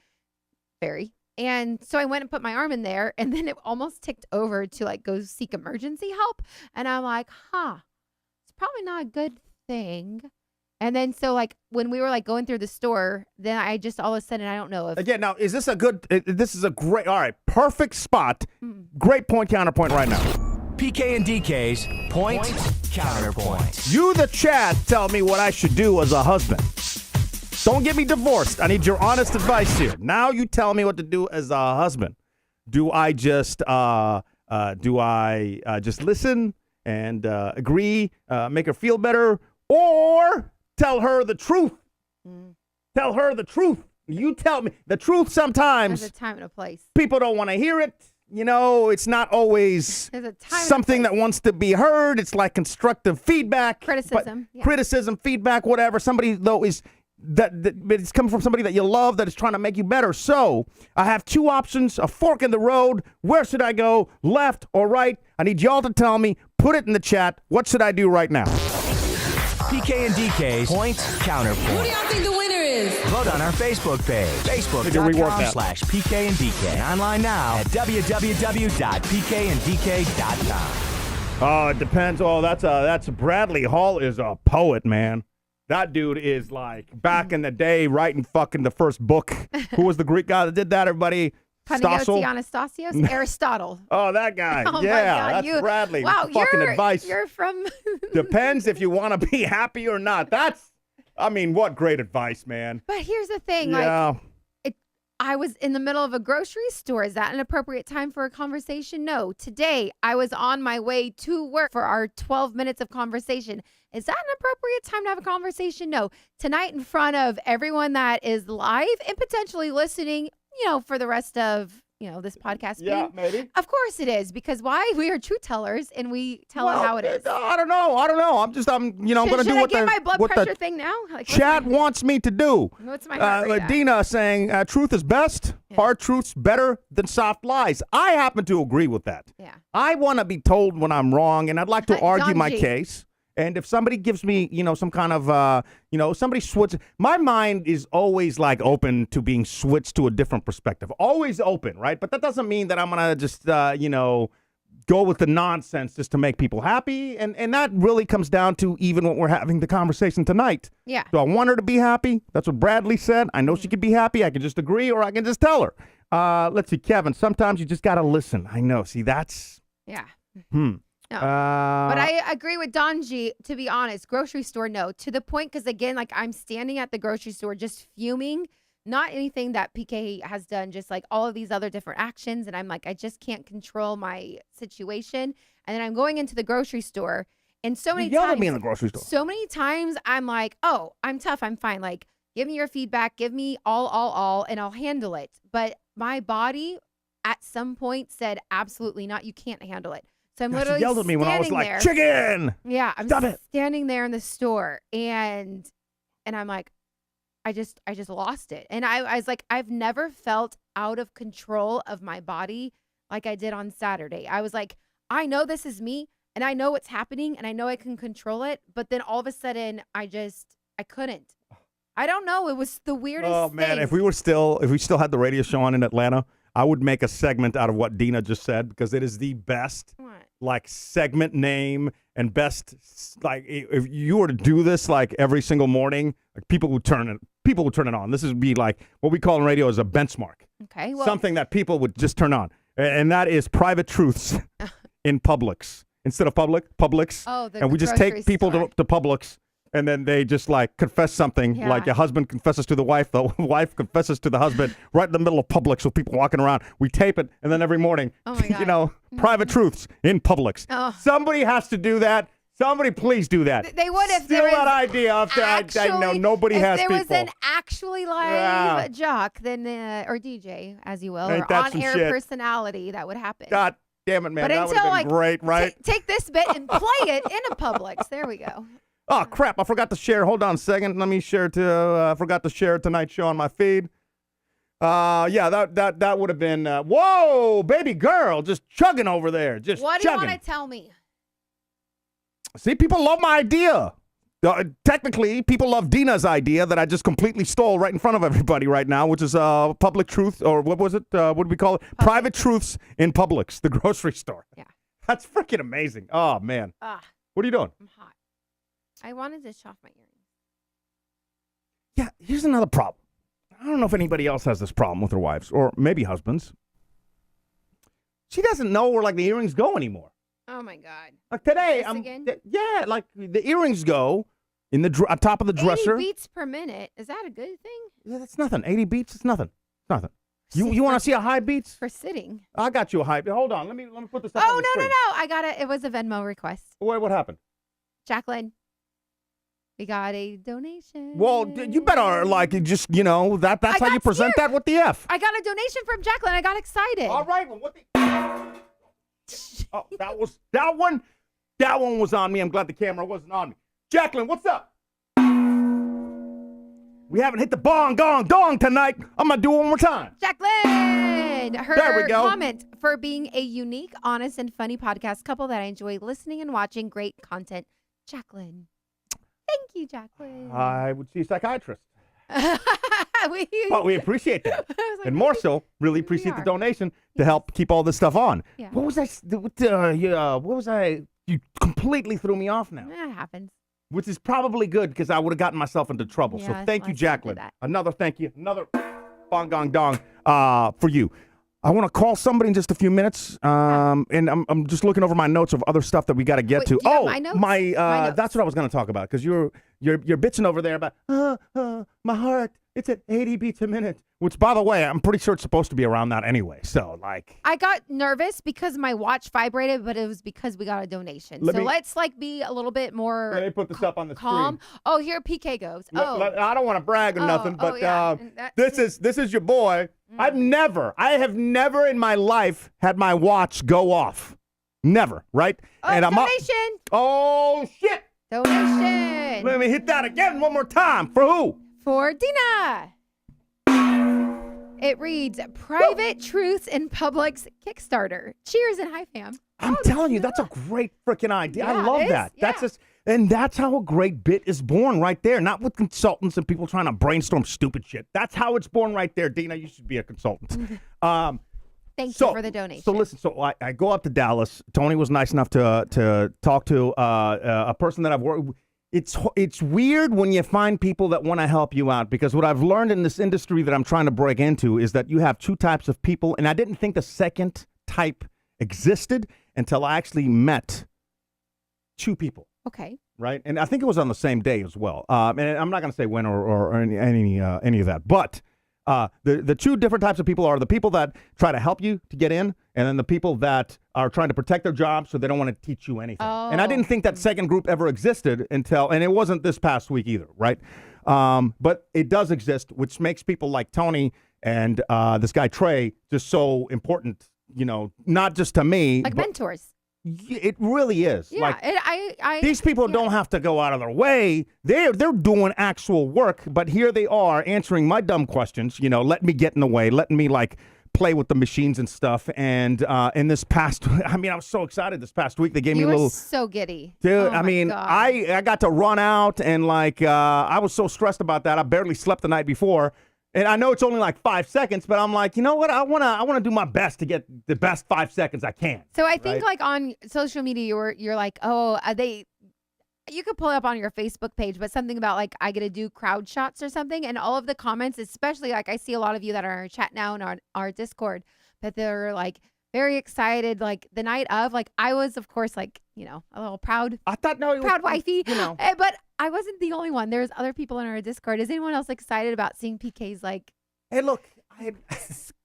and so I went and put my arm in there, and then it almost ticked over to like go seek emergency help, and I'm like, it's probably not a good thing. And then so like when we were like going through the store, then I just all of a sudden I don't know if again now is this a good? This is a great, all right, perfect spot, great point counterpoint right now. PK and DK's point counterpoint. You, the chat, tell me what I should do as a husband. Don't get me divorced. I need your honest advice here. Now you tell me what to do as a husband. Do I just listen and agree, make her feel better, or tell her the truth? Tell her the truth. You tell me the truth. Sometimes there's a time and a place. People don't want to hear it. It's not always something that wants to be heard. It's like constructive feedback, criticism, criticism, feedback, whatever. Somebody though is. That it's coming from somebody that you love that is trying to make you better. So I have 2 options, a fork in the road. Where should I go, left or right? I need y'all to tell me. Put it in the chat. What should I do right now? PK and DK's point counterpoint. Who do y'all think the winner is? Vote on our Facebook page, facebook.com/PK and DK. Online now at www.pkanddk.com. Oh, it depends. Oh, that's Bradley Hall is a poet, man. That dude is like back in the day writing fucking the first book. Who was the Greek guy that did that, everybody? Panagiotis Anastasios? Aristotle. Oh, that guy. Oh, yeah, my God. that's Bradley. Wow, fucking advice. You're from... Depends if you want to be happy or not. What great advice, man. But here's the thing. Yeah. I was in the middle of a grocery store. Is that an appropriate time for a conversation? No. Today, I was on my way to work for our 12 minutes of conversation. Is that an appropriate time to have a conversation? No. Tonight, in front of everyone that is live and potentially listening, for the rest of, this podcast. Yeah, maybe. Of course it is, because why? We are truth tellers and we tell it how it is. I don't know. I'm going to do what my blood pressure the thing now? chat wants me to do. What's my heart rate at? Dina saying truth is best, hard truth's better than soft lies. I happen to agree with that. Yeah. I want to be told when I'm wrong, and I'd like to argue my case. And if somebody gives me, some kind of, somebody switches, my mind is always like open to being switched to a different perspective. Always open, right? But that doesn't mean that I'm going to just, go with the nonsense just to make people happy. And that really comes down to even when we're having the conversation tonight. Yeah. Do I want her to be happy? That's what Bradley said. I know she could be happy. I can just agree or I can just tell her. Let's see, Kevin, sometimes you just got to listen. I know. See, that's. Yeah. No. But I agree with Donji, to be honest. Grocery store, no. To the point, because again, I'm standing at the grocery store just fuming. Not anything that PK has done, just like all of these other different actions. And I'm like, I just can't control my situation. And then I'm going into the grocery store. And so many times. Yelled at me in the grocery store. So many times I'm like, oh, I'm tough. I'm fine. Like, give me your feedback. Give me all, and I'll handle it. But my body at some point said, absolutely not. You can't handle it. So I'm literally yelled at me when I was like, there. Chicken! Yeah, I'm Stop it. standing there in the store, and I'm like, I just lost it. And I was like, I've never felt out of control of my body like I did on Saturday. I was like, I know this is me, and I know what's happening, and I know I can control it. But then all of a sudden, I couldn't. I don't know. It was the weirdest thing. Oh, man, if we still had the radio show on in Atlanta, I would make a segment out of what Dina just said because it is the best, segment name and best, if you were to do this, every single morning, people would turn it on. This would be like what we call in radio is a benchmark. Okay. Well, something that people would just turn on. And that is private truths in Publix. Instead of Publix. Oh, and we just take people to Publix. And then they just confess something, like a husband confesses to the wife confesses to the husband, right in the middle of Publix with people walking around. We tape it, and then every morning, oh my God. Private truths in Publix. Oh. Somebody has to do that. Somebody please do that. They would if Steal there was that idea. I know nobody has people. If there was an actually live jock, then or DJ, as you will, Ain't or on-air personality, that would happen. God damn it, man. But that would have been great, right? Take this bit and play it in a Publix. There we go. Oh, crap. I forgot to share. Hold on a second. Let me share I forgot to share tonight's show on my feed. That would have been, whoa, baby girl, just chugging over there. What do you want to tell me? See, people love my idea. Technically, people love Dina's idea that I just completely stole right in front of everybody right now, which is public truth, or what was it? What do we call it? Private truths in Publix, the grocery store. Yeah. That's freaking amazing. Oh, man. What are you doing? I'm hot. I wanted to off my earrings. Yeah, here's another problem. I don't know if anybody else has this problem with their wives, or maybe husbands. She doesn't know where the earrings go anymore. Oh my God! Like today, the earrings go in the top of the dresser. 80 beats per minute. Is that a good thing? Yeah, that's nothing. 80 beats. It's nothing. It's nothing. You want to see a high beats? For sitting. I got you a high beat. Hold on. Let me put this up. Oh no! I got it. It was a Venmo request. What happened? Jacqueline. We got a donation. Well, you better that's how you present that with the F. I got a donation from Jacqueline. I got excited. All right. Well, what the? Oh, that one was on me. I'm glad the camera wasn't on me. Jacqueline, what's up? We haven't hit the bong gong dong tonight. I'm gonna do it one more time. Jacqueline, there we go. Comment for being a unique, honest, and funny podcast couple that I enjoy listening and watching. Great content, Jacqueline. Thank you, Jacqueline. I would see a psychiatrist. But we appreciate that. And more so, really appreciate the donation to help keep all this stuff on. Yeah. What was I You completely threw me off now. That happens. Which is probably good because I would have gotten myself into trouble. Yeah, so thank you, let's not do Jacqueline. that. Another thank you. Another bong gong dong for you. I want to call somebody in just a few minutes, and I'm just looking over my notes of other stuff that we got to get Wait, to. do you have my notes? My notes. That's what I was going to talk about because you're bitching over there about my heart. It's at 80 beats a minute, which, by the way, I'm pretty sure it's supposed to be around that anyway. So, like, I got nervous because my watch vibrated, but it was because we got a donation. Let's like be a little bit more. Let me put this up on the calm. screen. Oh, here PK goes. I don't want to brag or nothing, but yeah. this is your boy. I have never in my life had my watch go off. Never, right? And I'm donation. Oh shit! Donation. Let me hit that again one more time. For who? For Dina. It reads, Private Truths in Publix Kickstarter. Cheers and hi, fam. I'm telling you, that's a great freaking idea. Yeah, I love it that. is. That's and that's how a great bit is born right there. Not with consultants and people trying to brainstorm stupid shit. That's how it's born right there. Dina, you should be a consultant. Thank you for the donation. So listen, I go up to Dallas. Tony was nice enough to talk to a person that I've worked with. It's weird when you find people that want to help you out because what I've learned in this industry that I'm trying to break into is that you have two types of people, and I didn't think the second type existed until I actually met two people. Okay. Right, and I think it was on the same day as well. And I'm not going to say when or any of that, but the two different types of people are the people that try to help you to get in, and then the people that are trying to protect their jobs so they don't want to teach you anything. Oh. And I didn't think that second group ever existed and it wasn't this past week either, right? But it does exist, which makes people like Tony and this guy Trey just so important, not just to me. Like mentors. It really is. Yeah, like, these people don't have to go out of their way. They're doing actual work, but here they are answering my dumb questions, letting me get in the way, letting me like play with the machines and stuff. And in this past, I was so excited this past week. They gave me a little. So giddy. Dude, oh God. I got to run out and like, I was so stressed about that. I barely slept the night before. And I know it's only like 5 seconds, but I'm like, you know what? I wanna do my best to get the best 5 seconds I can. So I think like on social media, you're like, you could pull it up on your Facebook page, but something about like I get to do crowd shots or something, and all of the comments, especially like I see a lot of you that are in our chat now and on our Discord, but they're like very excited. Like the night of, like I was of course like a little proud. I thought proud wifey, but I wasn't the only one. There's other people in our Discord. Is anyone else excited about seeing PK's like? Hey, look,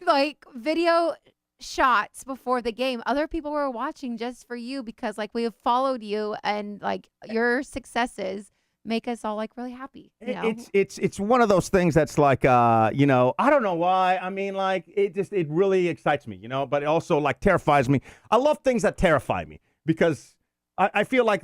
like video shots before the game. Other people were watching just for you because like we have followed you and like your successes make us all like really happy. It's one of those things that's like I don't know why. Like it really excites me, but it also like terrifies me. I love things that terrify me because I feel like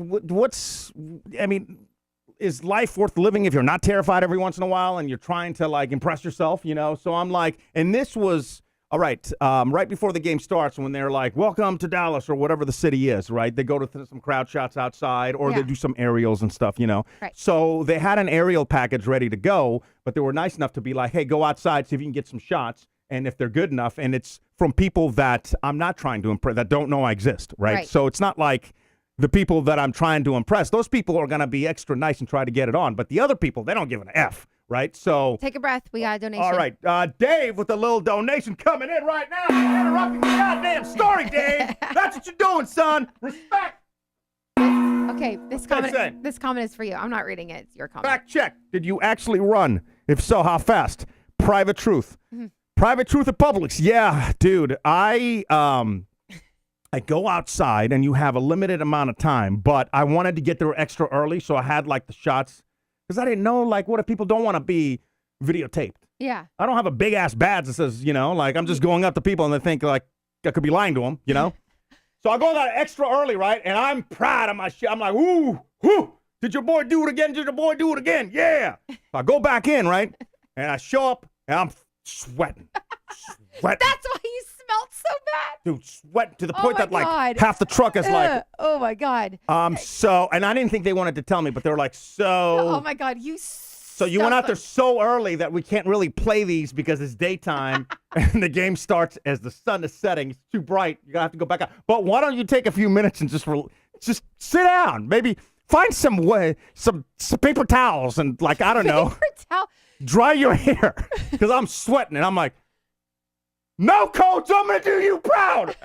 is life worth living if you're not terrified every once in a while and you're trying to like impress yourself, So I'm like, and this was all right. Right before the game starts, when they're like, "Welcome to Dallas" or whatever the city is, right? They go to some crowd shots outside, or they do some aerials and stuff, Right. So they had an aerial package ready to go, but they were nice enough to be like, "Hey, go outside, see if you can get some shots." And if they're good enough, and it's from people that I'm not trying to impress, that don't know I exist, right? So it's not like the people that I'm trying to impress. Those people are going to be extra nice and try to get it on. But the other people, they don't give an F, right? So take a breath. We got a donation. All right. Dave with a little donation coming in right now. You're interrupting the goddamn story, Dave. That's what you're doing, son. Respect. Okay, this comment is for you. I'm not reading it. It's your comment. Fact check. Did you actually run? If so, how fast? Private Truth. Mm-hmm. Private Truth at Publix. Yeah, dude. I go outside and you have a limited amount of time, but I wanted to get there extra early, so I had like the shots because I didn't know like what if people don't want to be videotaped. Yeah. I don't have a big ass badge that says, like I'm just going up to people and they think like I could be lying to them, So I go that extra early, right? And I'm proud of my shit. I'm like, ooh, did your boy do it again? Did your boy do it again? Yeah. So I go back in, right? And I show up and I'm sweating. That's why you smelled so bad. Dude, sweating to the point that God. like half the truck is like. Oh my God. And I didn't think they wanted to tell me, but they were like, oh my God, So you went out there so early that we can't really play these because it's daytime and the game starts as the sun is setting. It's too bright. You're going to have to go back out. But why don't you take a few minutes and just Just sit down. Maybe find some paper towels and like, I don't know. Paper towel. Dry your hair. Because I'm sweating and I'm like, no, Coach, I'm going to do you proud.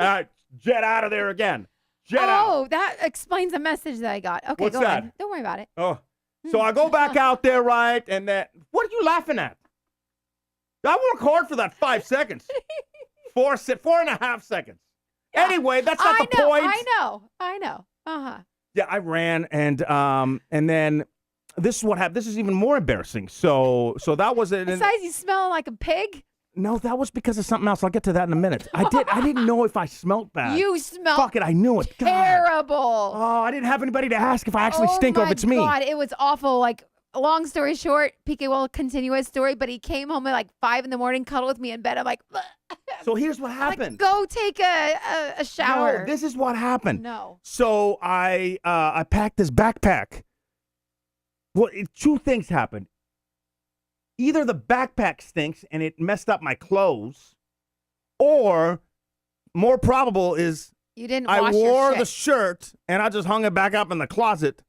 Jet out of there again. Jet out. Oh, that explains the message that I got. Okay, What's go that? on. Don't worry about it. Oh, so I go back out there, right? And then, what are you laughing at? I work hard for that 5 seconds. 4.5 seconds. Yeah. Anyway, that's not the point. I know. Uh-huh. Yeah, I ran, and then this is what happened. This is even more embarrassing. So that was it. Besides, you smelling like a pig? No, that was because of something else. I'll get to that in a minute. I didn't know if I smelled bad. You smelled Fuck it, I knew it. terrible. God. Oh, I didn't have anybody to ask if I actually stink or if it's me. Oh, my God, it was awful. Like, long story short, PK will continue his story, but he came home at like 5 a.m, cuddled with me in bed. I'm like, so here's what happened. Like, go take a shower. No, this is what happened. No. So I packed this backpack. Well, two things happened. Either the backpack stinks and it messed up my clothes, or more probable is you didn't I wash wore your the shirt and I just hung it back up in the closet.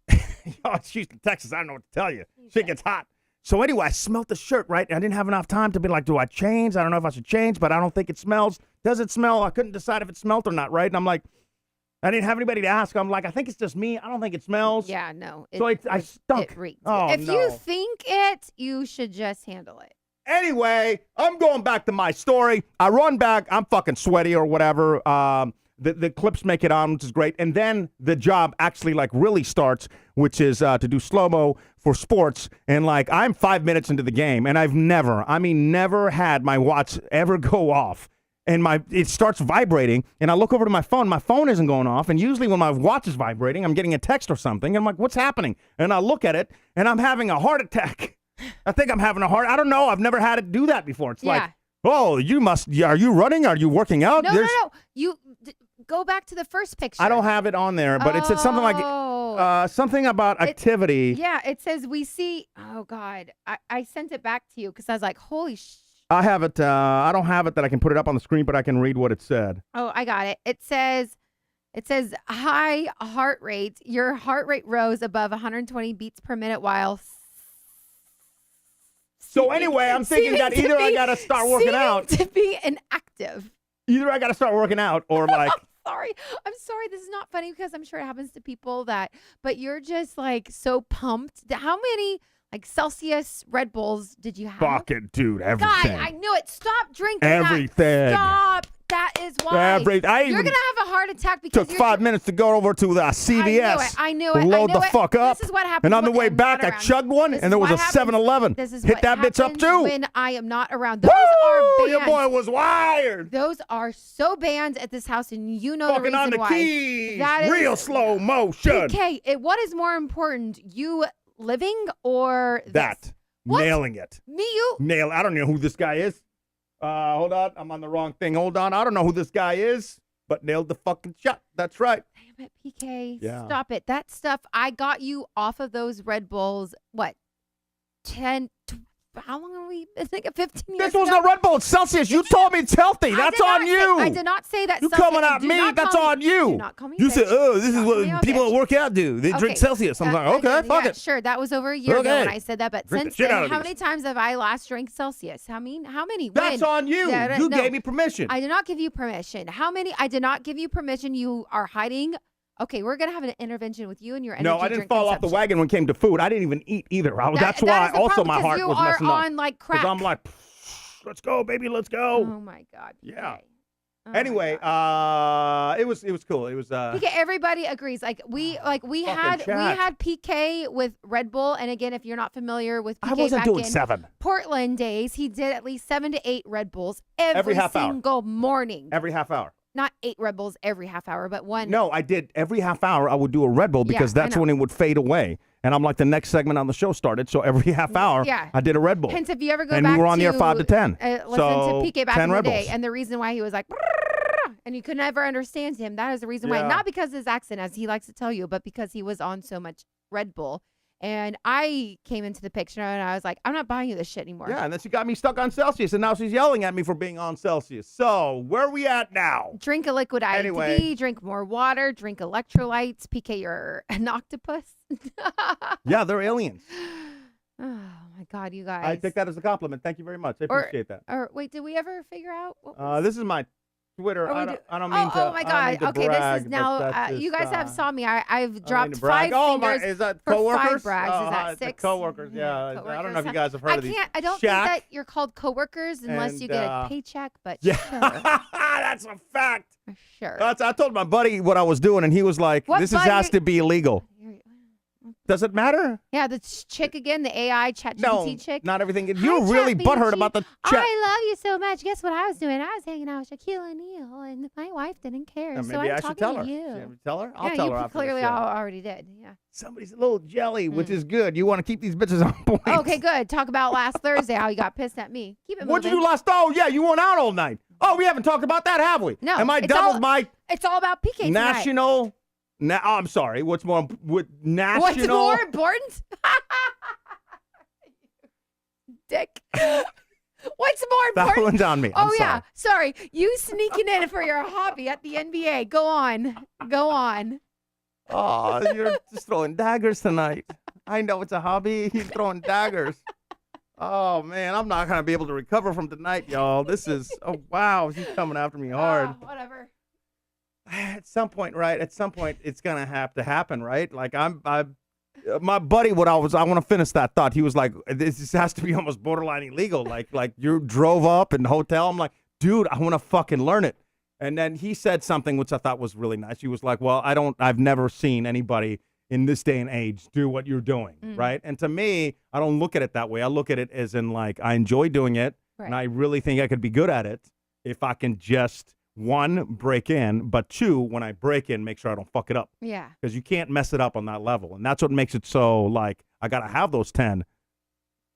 It's Houston, Texas. I don't know what to tell you. Shit gets hot. So anyway, I smelled the shirt, right? I didn't have enough time to be like, do I change? I don't know if I should change, but I don't think it smells. Does it smell? I couldn't decide if it smelled or not, right? And I'm like, I didn't have anybody to ask. I'm like, I think it's just me. I don't think it smells. Yeah, no. So I stunk. It reeked. Oh, if no. you think it, you should just handle it. Anyway, I'm going back to my story. I run back. I'm fucking sweaty or whatever. The clips make it on, which is great. And then the job actually like really starts, which is to do slow-mo for sports. And like I'm 5 minutes into the game, and I've never had my watch ever go off. And it starts vibrating, and I look over to my phone isn't going off, and usually when my watch is vibrating, I'm getting a text or something, and I'm like, what's happening? And I look at it, and I'm having a heart attack. I think I'm having a heart, I don't know, I've never had it do that before. It's like, oh, are you running? Are you working out? No. You go back to the first picture. I don't have it on there, but it said something like, something about activity. Yeah, it says we see, oh God, I sent it back to you, because I was like, holy shit. I have it. I don't have it that I can put it up on the screen, but I can read what it said. Oh, I got it. It says high heart rate. Your heart rate rose above 120 beats per minute while. So anyway, I'm thinking that either I got to start working out. To be inactive. Either I got to start working out or like. I'm sorry. This is not funny because I'm sure it happens to people but you're just like so pumped. How many like Celsius Red Bulls did you have? Fucking dude, everything. God, I knew it. Stop drinking everything. That. Stop. That is why. You're going to have a heart attack because took 5 minutes to go over to the CVS. I knew it. Load the fuck up. This is what happens. And on the way back, I chugged one, and there was a 7-Eleven. Hit that bitch up too. When I am not around. Those are banned. Your boy was wired. Those are so banned at this house, and you know the reason why. Fucking on the keys. That is real slow motion. Okay, what is more important, you living or this? That. What? Nailing it. I don't know who this guy is. Hold on. I'm on the wrong thing. Hold on. I don't know who this guy is, but nailed the fucking shot. That's right. Damn it, PK. Yeah. Stop it. That stuff, I got you off of those Red Bulls, 10, how long have we been thinking? 15 years This was a Red Bull. It's Celsius. You told me it's healthy. That's on you. I did not say that. You coming at me. That's on you. Do not call me you bitch. said, this is what bitch. people that work out do. They drink Celsius. I'm like, okay, fuck it. Sure, that was over a year ago when I said that. But since then, how many times have I last drank Celsius? How many? That's on you. You gave me permission. I did not give you permission. How many? I did not give you permission. You are hiding. Okay, we're going to have an intervention with you and your energy No, I didn't fall off the wagon when it came to food. I didn't even eat either. That's why also my heart was messing up. You are on like crack. Because I'm like, let's go, baby, let's go. Oh, my God. Yeah. Oh anyway, it was cool. It was PK, everybody agrees. We had PK with Red Bull, and again, if you're not familiar with PK, I wasn't doing 7 Portland days, he did at least 7 to 8 Red Bulls every half single morning. Every half hour. Not 8 Red Bulls every half hour, but one. No, I did every half hour. I would do a Red Bull because that's when it would fade away. And I'm like, the next segment on the show started. So every half hour, I did a Red Bull. Hence, if you ever go and back we were on the air 5 to 10. Listen to PK back in the day. And the reason why he was like, and you could never understand him. That is the reason why. Not because of his accent, as he likes to tell you, but because he was on so much Red Bull. And I came into the picture and I was like, I'm not buying you this shit anymore. Yeah, and then she got me stuck on Celsius, and now she's yelling at me for being on Celsius. So where are we at now? Drink a liquid IV, drink more water, drink electrolytes. PK, you're an octopus. Yeah, they're aliens. Oh my God, you guys. I take that as a compliment. Thank you very much. I appreciate that. Or wait, did we ever figure out? This is my Twitter. I don't mean to. Oh my God. Okay, brag, this is now. You guys have saw me. I've dropped brag. 5 fingers. Is that for coworkers? 5 brags. Is that 6? Coworkers. Yeah. Coworkers. I don't know if you guys have heard of these. I don't think that you're called coworkers unless you get a paycheck. But yeah, sure. that's a fact. Sure. I told my buddy what I was doing, and he was like, "This has to be illegal." Does it matter? Yeah, the chick again, the AI ChatGPT chick. Not everything. You're really butthurt about the chat. I love you so much. Guess what I was doing? I was hanging out with Shaquille O'Neal, and my wife didn't care. So I'm talking to you. Tell her? I'll tell her. You clearly already did. Yeah. Somebody's a little jelly, which is good. You want to keep these bitches on point. Okay, good. Talk about last Thursday, how you got pissed at me. Keep it moving. What'd you do last? Oh, yeah, you went out all night. Oh, we haven't talked about that, have we? No. Am I done with my... It's all about PK tonight. National... I'm sorry. What's more national? What's more important? Dick. What's more important? That one's on me. I'm yeah. Sorry. You sneaking in for your hobby at the NBA. Go on. Oh, you're just throwing daggers tonight. I know it's a hobby. He's throwing daggers. Oh, man. I'm not going to be able to recover from tonight, y'all. This is... Oh, wow. He's coming after me hard. Whatever. At some point, right? At some point, it's gonna have to happen, right? Like my buddy. I want to finish that thought. He was like, "This has to be almost borderline illegal." Like you drove up in the hotel. I'm like, dude, I want to fucking learn it. And then he said something which I thought was really nice. He was like, "Well, I've never seen anybody in this day and age do what you're doing, right?" And to me, I don't look at it that way. I look at it as in like I enjoy doing it, and I really think I could be good at it if I can just. 1, break in, but 2, when I break in, make sure I don't fuck it up. Yeah. Because you can't mess it up on that level. And that's what makes it so, like, I got to have those 10. I'm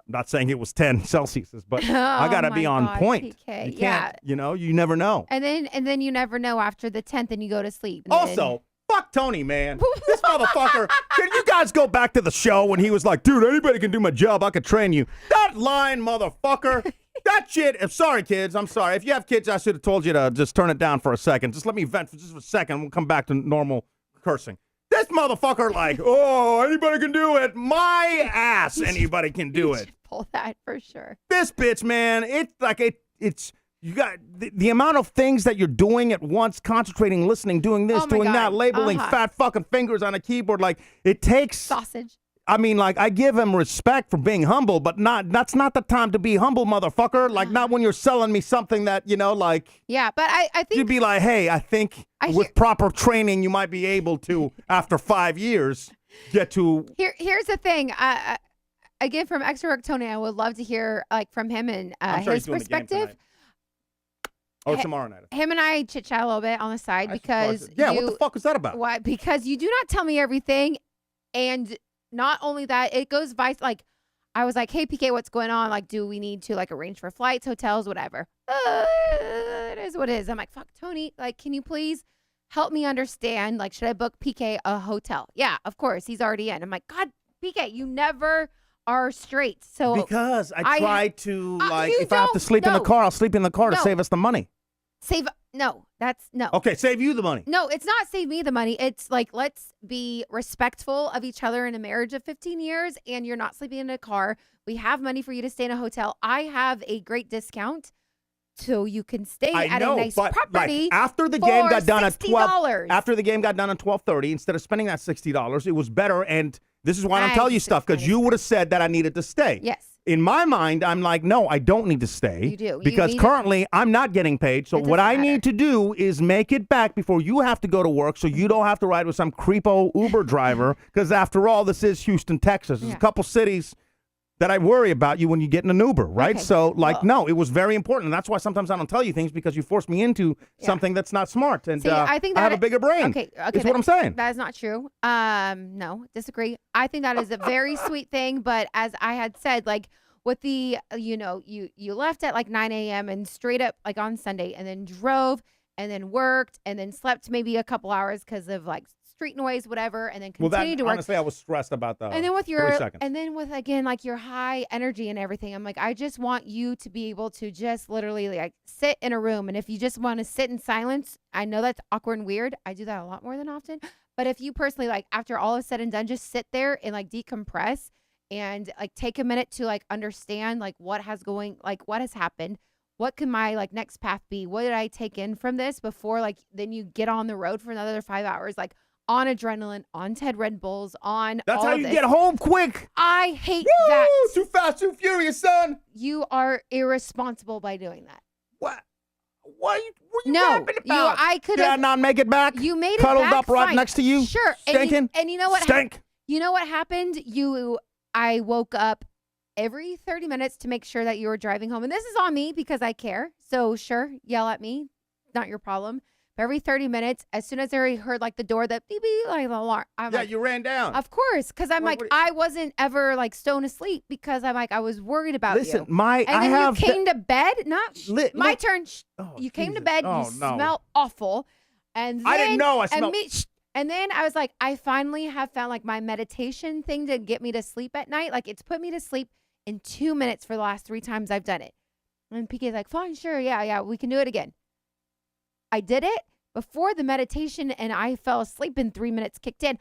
not saying it was 10 Celsiuses, but I got to be on point. PK. You can't, you never know. And then you never know after the 10th and you go to sleep. Also, fuck Tony, man. This motherfucker. Can you guys go back to the show when he was like, dude, anybody can do my job. I could train you. That line, motherfucker. That shit. I'm sorry, kids. I'm sorry. If you have kids, I should have told you to just turn it down for a second. Just let me vent for just a second. We'll come back to normal cursing. This motherfucker, like, oh, anybody can do it. My ass, anybody can do it. Pull that for sure. This bitch, man. It's like it's. You got the amount of things that you're doing at once, concentrating, listening, doing this, doing that, labeling fat fucking fingers on a keyboard. Like, it takes... Sausage. I mean, like, I give him respect for being humble, but that's not the time to be humble, motherfucker. Like, not when you're selling me something that, like... Yeah, but I think... You'd be like, hey, I think with proper training, you might be able to, after 5 years, get to... Here's the thing. Again, from Extra Tony, I would love to hear, like, from him and his perspective. Oh, tomorrow night. Him and I chit-chat a little bit on the side because... Yeah, what the fuck was that about? Why? Because you do not tell me everything, and not only that, it goes vice... Like, I was like, hey, PK, what's going on? Like, do we need to, like, arrange for flights, hotels, whatever? It is what it is. I'm like, fuck, Tony, like, can you please help me understand? Like, should I book PK a hotel? Yeah, of course. He's already in. I'm like, God, PK, you never... are straight. So because I try to if I have to sleep in the car, I'll sleep in the car to save us the money. No. Okay, save you the money. No, it's not save me the money. It's like, let's be respectful of each other in a marriage of 15 years and you're not sleeping in a car. We have money for you to stay in a hotel. I have a great discount so you can stay at a nice property. Like, after the game got done at $12. After the game got done at 12:30, instead of spending that $60, it was better. And this is why I'm telling you stuff, because you would have said that I needed to stay. Yes. In my mind, I'm like, no, I don't need to stay. You do. Because currently, I'm not getting paid. So what I need to do is make it back before you have to go to work so you don't have to ride with some creepo Uber driver. Because after all, this is Houston, Texas. There's a couple cities that I worry about you when you get in an Uber, right? Okay. So, no, it was very important. And that's why sometimes I don't tell you things, because you force me into something that's not smart. And See, I think I have a bigger brain. Okay, that's what I'm saying. That is not true. No, disagree. I think that is a very sweet thing. But as I had said, like with the, you left at like 9 a.m. and straight up like on Sunday and then drove and then worked and then slept maybe a couple hours because of like street noise, whatever, and then Well, continue to work. honestly, I was stressed about the And then with 3 your, seconds. and then with again like your high energy and everything, I'm like, I just want you to be able to just literally like sit in a room, and if you just want to sit in silence, I know that's awkward and weird. I do that a lot more than often, but if you personally like after all is said and done, just sit there and like decompress and like take a minute to like understand like what has happened. What can my like next path be? What did I take in from this before like then you get on the road for another 5 hours, like on adrenaline, on 10 Red Bulls, on That's all how of you this. get home quick. I hate Woo! that. Too fast, too furious, son. You are irresponsible by doing that. What? What are you No, rapping about? I could Did I have not make it back? You made it Cuddled back up right fine. next to you? Sure. Stinking? And you know what? Stink. You know what happened? I woke up every 30 minutes to make sure that you were driving home. And this is on me because I care. So sure, yell at me. Not your problem. But every 30 minutes, as soon as I heard like the door, that beep, beep, like the alarm. You ran down. Of course. Because I'm I wasn't ever like stone asleep because I'm like, I was worried about you. Listen, And then you came to bed. My turn. You came to bed. Oh, you smell awful. And then, I didn't know I smelled. And then I was like, I finally have found like my meditation thing to get me to sleep at night. Like it's put me to sleep in 2 minutes for the last 3 times I've done it. And PK's like, fine, sure. Yeah, we can do it again. I did it before the meditation and I fell asleep in 3 minutes kicked in.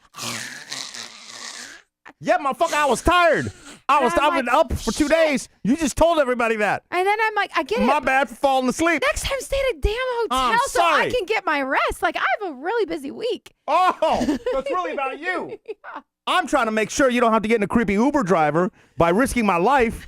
Yeah, motherfucker, I was tired. I've been up for 2 days. You just told everybody that. And then I'm like, I get it. My bad for falling asleep. Next time, stay at a damn hotel so I can get my rest. Like, I have a really busy week. Oh, so it's really about you. Yeah. I'm trying to make sure you don't have to get in a creepy Uber driver by risking my life.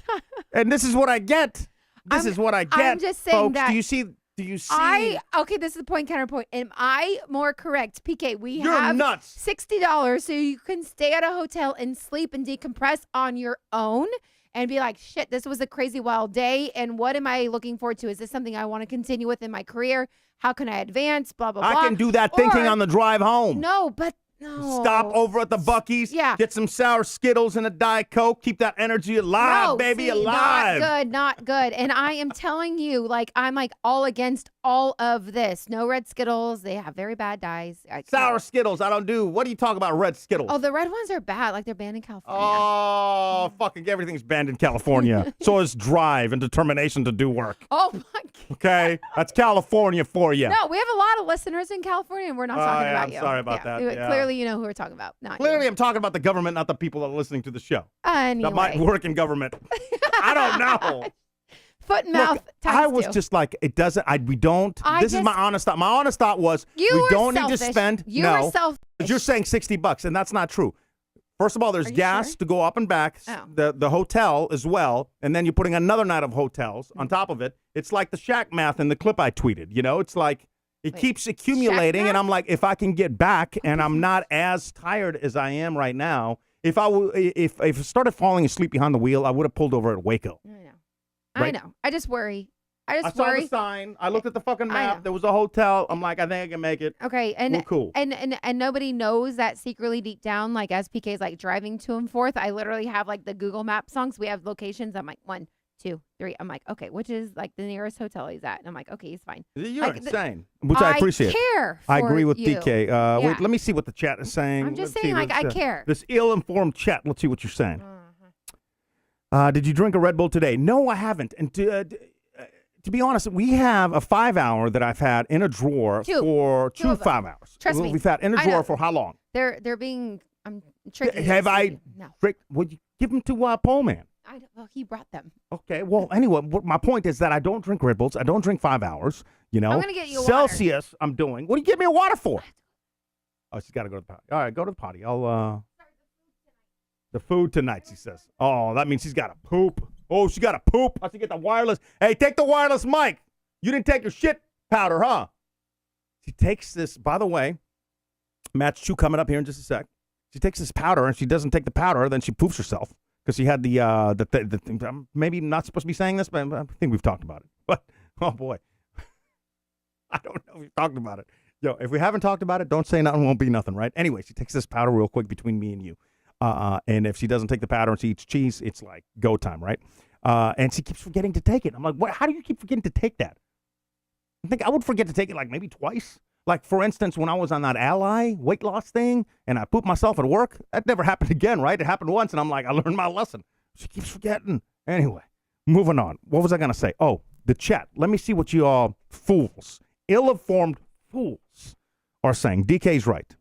And this is what I get. This is what I get. I'm just saying folks. that. Do you see? Okay, this is the point counterpoint. Am I more correct? PK, You're have nuts. $60 so you can stay at a hotel and sleep and decompress on your own and be like, shit, this was a crazy wild day. And what am I looking forward to? Is this something I want to continue with in my career? How can I advance? Blah, blah, blah. I can do that thinking on the drive home. No, but no. Stop over at the Buc-ee's. Yeah. Get some sour Skittles and a Diet Coke. Keep that energy alive, baby, alive. Not good. And I am telling you, like, I'm like all against all of this. No red Skittles. They have very bad dyes. Sour Skittles, I don't do. What are you talking about, red Skittles? Oh, the red ones are bad. Like, they're banned in California. Oh, fucking everything's banned in California. So is drive and determination to do work. Oh, my God. Okay? That's California for you. No, we have a lot of listeners in California, and we're not talking about you. I'm sorry about that. Yeah. Clearly, you know who we're talking about. Not Clearly, you. I'm talking about the government, not the people that are listening to the show. Anyway. That might work in government. I don't know. Foot and mouth. Look, I was just like, it doesn't. We don't. This is my honest thought. My honest thought was we don't need to spend. You were selfish. You're saying $60, and that's not true. First of all, there's gas to go up and back, the hotel as well, and then you're putting another night of hotels on top of it. It's like the Shaq math in the clip I tweeted. You know, it's like it keeps accumulating, and I'm like, if I can get back, and I'm not as tired as I am right now, if I started falling asleep behind the wheel, I would have pulled over at Waco. I know. I just worry. I saw the sign. I looked at the fucking map. There was a hotel. I'm like, I think I can make it. Okay, and we're cool. And nobody knows that secretly deep down, like as PK's like driving to and forth, I literally have like the Google Map songs. We have locations. I'm like 1, 2, 3. I'm like, okay, which is like the nearest hotel he's at? And I'm like, okay, he's fine. You're like, insane, which I appreciate. I agree with you. DK. Wait, let me see what the chat is saying. I'm just saying, like, I care. This ill-informed chat. Let's see what you're saying. Did you drink a Red Bull today? No, I haven't. And to be honest, we have a 5-hour that I've had in a drawer for two 5 hours. Trust me. We've had in a drawer for how long? They're being tricky. Have I? No. Would you give them to Pole Man? Well, he brought them. Okay. Well, anyway, my point is that I don't drink Red Bulls. I don't drink 5 hours. You know. I'm gonna get you a Celsius. Water. I'm doing. What do you give me a water for? Oh, she's got to go to the potty. All right, go to the potty. I'll. The food tonight, she says. Oh, that means she's got to poop. Oh, she got to poop. I should get the wireless. Hey, take the wireless mic. You didn't take your shit powder, huh? She takes this, by the way, Matt's Chew coming up here in just a sec. She takes this powder, and she doesn't take the powder, then she poofs herself because she had the thing. I'm maybe not supposed to be saying this, but I think we've talked about it. But, oh, boy. I don't know if we've talked about it. Yo, if we haven't talked about it, don't say nothing, won't be nothing, right? Anyway, she takes this powder real quick between me and you. And if she doesn't take the powder and she eats cheese, it's like go time, right? And she keeps forgetting to take it. I'm like, what? How do you keep forgetting to take that? I think I would forget to take it like maybe twice. Like, for instance, when I was on that Ally weight loss thing and I pooped myself at work, that never happened again, right? It happened once, and I'm like, I learned my lesson. She keeps forgetting. Anyway, moving on. What was I going to say? Oh, the chat. Let me see what you all fools, ill-informed fools are saying. DK's right.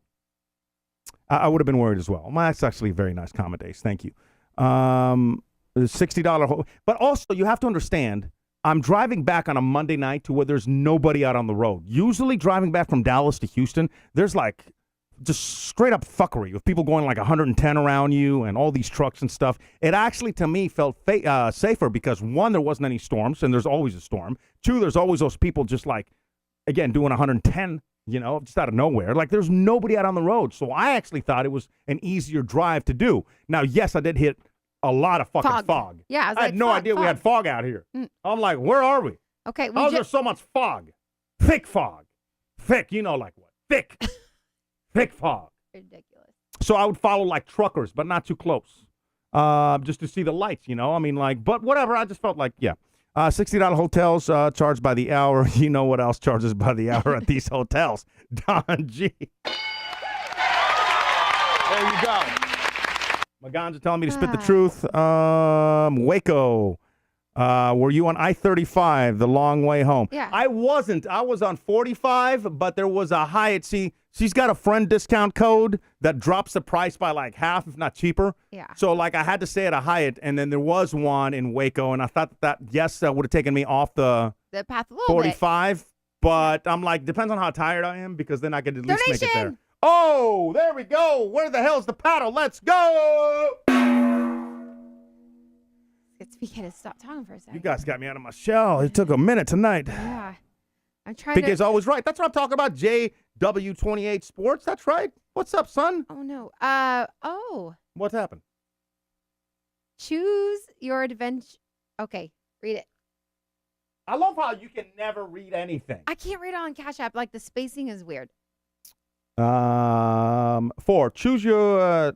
I would have been worried as well. Well, that's actually a very nice comment, Ace. Thank you. $60. But also, you have to understand, I'm driving back on a Monday night to where there's nobody out on the road. Usually driving back from Dallas to Houston, there's like just straight up fuckery with people going like 110 around you and all these trucks and stuff. It actually, to me, felt safer because, one, there wasn't any storms, and there's always a storm. Two, there's always those people just like, again, doing 110, just out of nowhere. Like, there's nobody out on the road. So I actually thought it was an easier drive to do. Now, yes, I did hit a lot of fucking fog. Yeah, I had no idea we had fog out here. I'm like, where are we? Okay. How's there so much fog? Thick fog. Thick, like what? Thick. Thick fog. Ridiculous. So I would follow like truckers, but not too close. Just to see the lights, but whatever. I just felt like, yeah. $60 hotels charged by the hour. You know what else charges by the hour at these hotels? Don G. There you go. My guns are telling me to spit the truth. Waco. Were you on I-35 the long way home? Yeah. I wasn't. I was on 45, but there was a Hyatt. See, she's got a friend discount code that drops the price by like half, if not cheaper. Yeah. So like I had to stay at a Hyatt, and then there was one in Waco, and I thought that would have taken me off the path a little 45, bit. But I'm like, depends on how tired I am, because then I could at least make it there. Donation! Oh, there we go. Where the hell's the paddle? Let's go. It's because stop talking for a second. You guys got me out of my shell. It took a minute tonight. Yeah. I'm trying PK's always right. That's what I'm talking about. JW28 Sports. That's right. What's up, son? Oh, no. What's happened? Choose your adventure. Okay, read it. I love how you can never read anything. I can't read it on Cash App. Like, the spacing is weird. 4. Choose your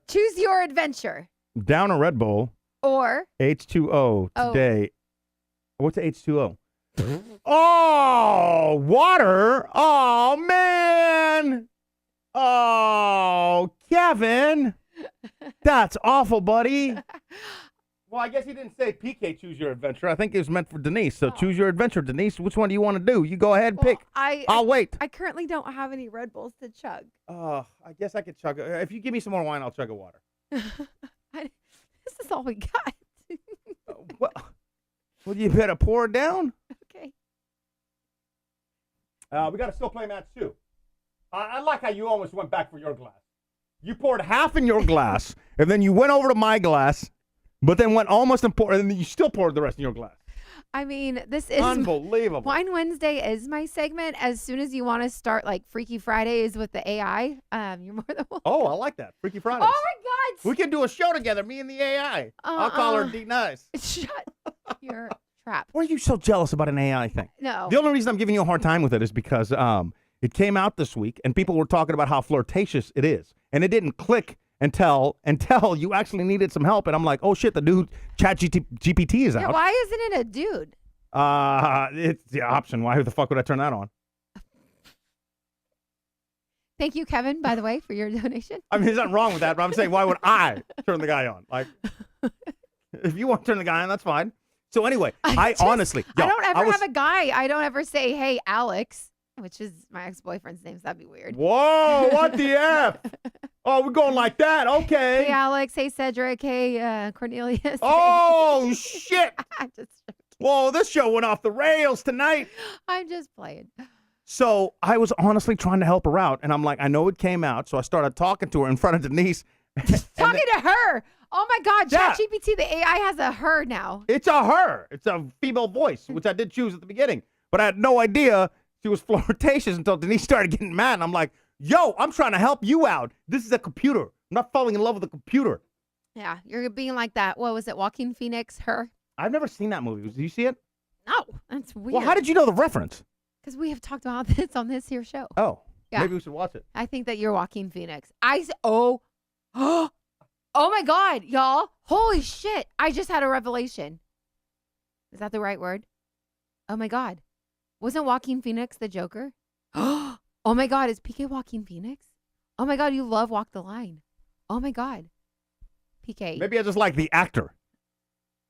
adventure. Down a Red Bull. Or H2O today. What's H2O? Oh, water. Oh, man. Oh, Kevin. That's awful, buddy. Well, I guess he didn't say PK choose your adventure. I think it was meant for Denise. So choose your adventure, Denise. Which one do you want to do? You go ahead and pick. I'll wait. I currently don't have any Red Bulls to chug. I guess I could chug it. If you give me some more wine, I'll chug a water. This is all we got. Well, you better pour it down. Okay. We got to still play match 2. I like how you almost went back for your glass. You poured half in your glass, and then you went over to my glass, but then went almost and poured, and then you still poured the rest in your glass. I mean, this is unbelievable. Wine Wednesday is my segment. As soon as you want to start like Freaky Fridays with the AI, you're more than welcome. Oh, I like that. Freaky Fridays. Oh my God! We can do a show together, me and the AI. I'll call her D Nice. Shut your trap. Why are you so jealous about an AI thing? No. The only reason I'm giving you a hard time with it is because it came out this week, and people were talking about how flirtatious it is, and it didn't click until you actually needed some help, and I'm like, oh shit, the dude ChatGPT is out. Yeah, why isn't it a dude? It's the option. Why the fuck would I turn that on? Thank you, Kevin, by the way, for your donation. I mean, there's nothing wrong with that, but I'm saying, why would I turn the guy on? Like, if you want to turn the guy on, that's fine. So anyway, I honestly, I don't ever have a guy. I don't ever say, hey, Alex, which is my ex-boyfriend's name, so that'd be weird. Whoa, what the F? Oh, we're going like that. Okay. Hey, Alex. Hey, Cedric. Hey, Cornelius. Oh, shit. I'm just Whoa, this show went off the rails tonight. I'm just playing. So I was honestly trying to help her out, and I'm like, I know it came out, so I started talking to her in front of Denise. Talking to her. Oh, my God. Yeah. ChatGPT, the AI has a her now. It's a her. It's a female voice, which I did choose at the beginning. But I had no idea she was flirtatious until Denise started getting mad. And I'm like, yo, I'm trying to help you out. This is a computer. I'm not falling in love with a computer. Yeah, you're being like that. What was it? Joaquin Phoenix, Her? I've never seen that movie. Did you see it? No, that's weird. Well, how did you know the reference? Because we have talked about this on this here show. Oh, yeah. Maybe we should watch it. I think that you're Joaquin Phoenix. Oh my God, y'all. Holy shit. I just had a revelation. Is that the right word? Oh my God. Wasn't Joaquin Phoenix the Joker? Oh Oh my God, is PK Joaquin Phoenix? Oh my God, you love Walk the Line. Oh my God. PK. Maybe I just like the actor.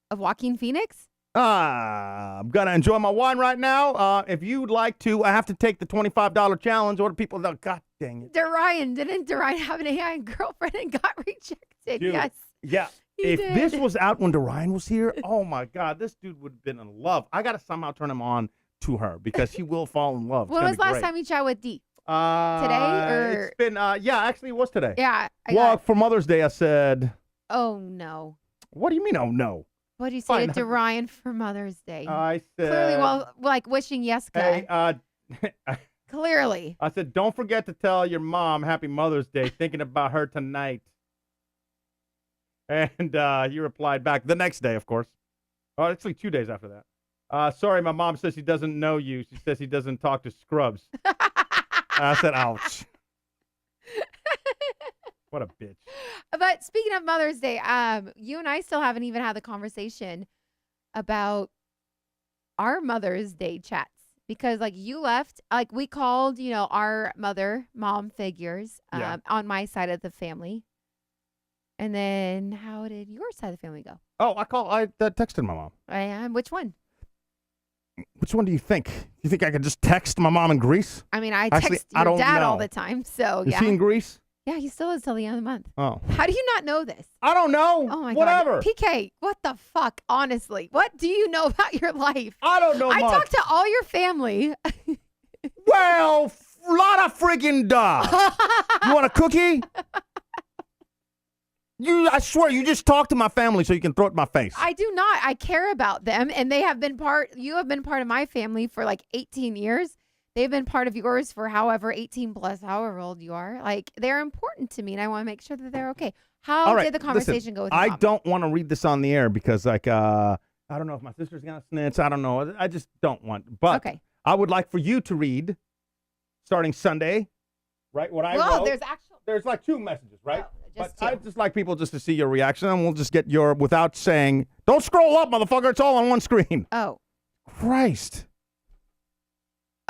Of Joaquin Phoenix? I'm going to enjoy my wine right now. If you'd like to, I have to take the $25 challenge. Or the people that, God dang it. Didn't Dorian have an AI girlfriend and got rejected? Dude, yes. Yeah. If this was out when Dorian was here, oh my God, this dude would have been in love. I got to somehow turn him on to her because he will fall in love. When was the last time you chat with D? Today or? It's been, actually it was today. Yeah. For Mother's Day, I said. Oh no. What do you mean, oh no? What did you say to Dorian for Mother's Day? I said. Clearly, like wishing Yeska. Hey, Clearly. I said, don't forget to tell your mom Happy Mother's Day, thinking about her tonight. And he replied back the next day, of course. Oh, actually 2 days after that. Sorry, my mom says she doesn't know you. She says he doesn't talk to scrubs. I said, ouch. What a bitch. But speaking of Mother's Day, you and I still haven't even had the conversation about our Mother's Day chats. Because like you left, like we called, our mom figures on my side of the family. And then how did your side of the family go? Oh, I texted my mom. Which one? Which one do you think? You think I could just text my mom in Greece? I mean, I text your dad all the time, so Is he in Greece? Yeah, he still is till the end of the month. Oh. How do you not know this? I don't know. Oh my Whatever. God. PK, what the fuck? Honestly, what do you know about your life? I don't know I much. talk to all your family. Well, lot of friggin' duh. You want a cookie? I swear, you just talk to my family so you can throw it in my face. I do not. I care about them, and they have been you have been part of my family for like 18 years. They've been part of yours for however 18 plus, however old you are. Like, they're important to me, and I want to make sure that they're okay. How did the conversation go with your I mom? don't want to read this on the air because, like, I don't know if my sister's going to snitch. I don't know. I just don't want. But I would like for you to read starting Sunday, right? What I wrote. There's like 2 messages, right? But I'd just like people just to see your reaction, and we'll just get without saying, don't scroll up, motherfucker. It's all on one screen. Oh. Christ.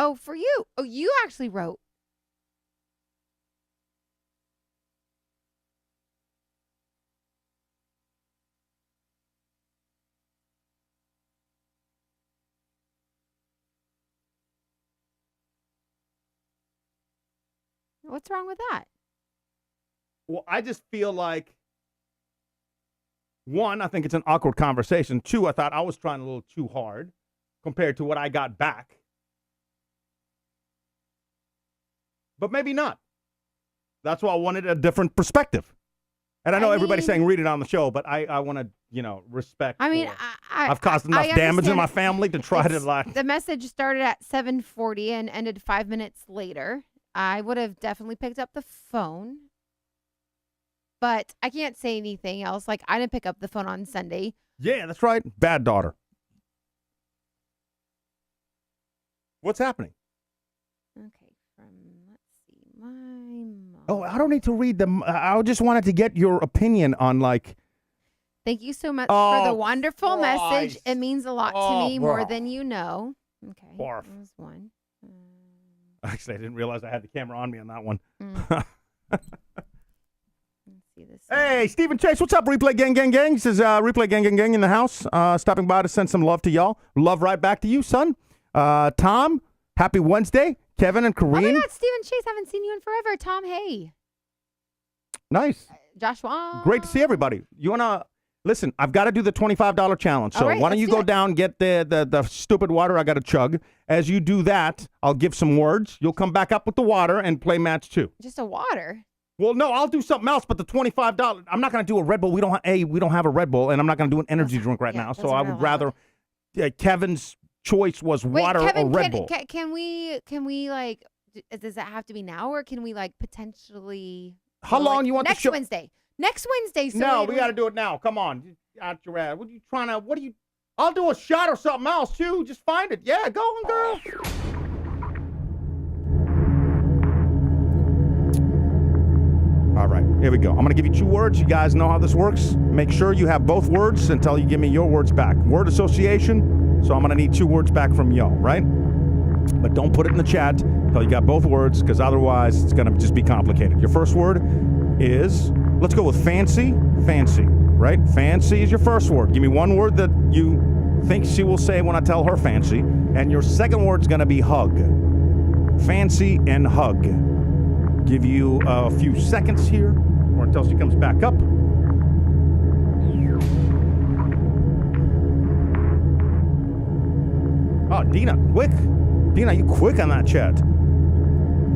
Oh, for you. Oh, you actually wrote. What's wrong with that? Well, I just feel like, 1, I think it's an awkward conversation. 2, I thought I was trying a little too hard compared to what I got back. But maybe not. That's why I wanted a different perspective. And I know everybody's saying read it on the show, but I want to, respect. I mean, I've caused enough damage in my family to try to like. The message started at 7:40 and ended 5 minutes later. I would have definitely picked up the phone. But I can't say anything else. Like, I didn't pick up the phone on Sunday. Yeah, that's right. Bad daughter. What's happening? Okay, let's see, my mom. Oh, I don't need to read them. I just wanted to get your opinion on, like. Thank you so much for the wonderful message. It means a lot to me, more than you know. Okay, Barf. that was one. Actually, I didn't realize I had the camera on me on that one. Hey, Stephen Chase, what's up, Replay Gang Gang Gang? This is Replay Gang Gang Gang in the house, stopping by to send some love to y'all. Love right back to you, son. Tom, happy Wednesday. Kevin and Kareem. Oh my God, Stephen Chase, haven't seen you in forever. Tom, hey. Nice. Joshua. Great to see everybody. You want to, listen, I've got to do the $25 challenge. So why don't you go down, get the stupid water I got to chug. As you do that, I'll give some words. You'll come back up with the water and play match 2. Just a water? Well, no, I'll do something else, but the $25, I'm not going to do a Red Bull. We don't have a Red Bull, and I'm not going to do an energy drink right now. So I would rather, Kevin's choice was water or Red Bull. Can we like, does that have to be now, or can we like potentially? How long you want the show? Next Wednesday. So no, we got to do it now. Come on. Out your ass. I'll do a shot or something else, too. Just find it. Yeah, go on, girl. All right, here we go. I'm going to give you 2 words. You guys know how this works. Make sure you have both words until you give me your words back. Word association. So I'm going to need 2 words back from y'all, right? But don't put it in the chat. Until you got both words, because otherwise it's going to just be complicated. Your first word is, let's go with fancy. Fancy, right? Fancy is your first word. Give me one word that you think she will say when I tell her fancy. And your second word's going to be hug. Fancy and hug. Give you a few seconds here, or until she comes back up. Oh, Dina, quick. Dina, you quick on that chat.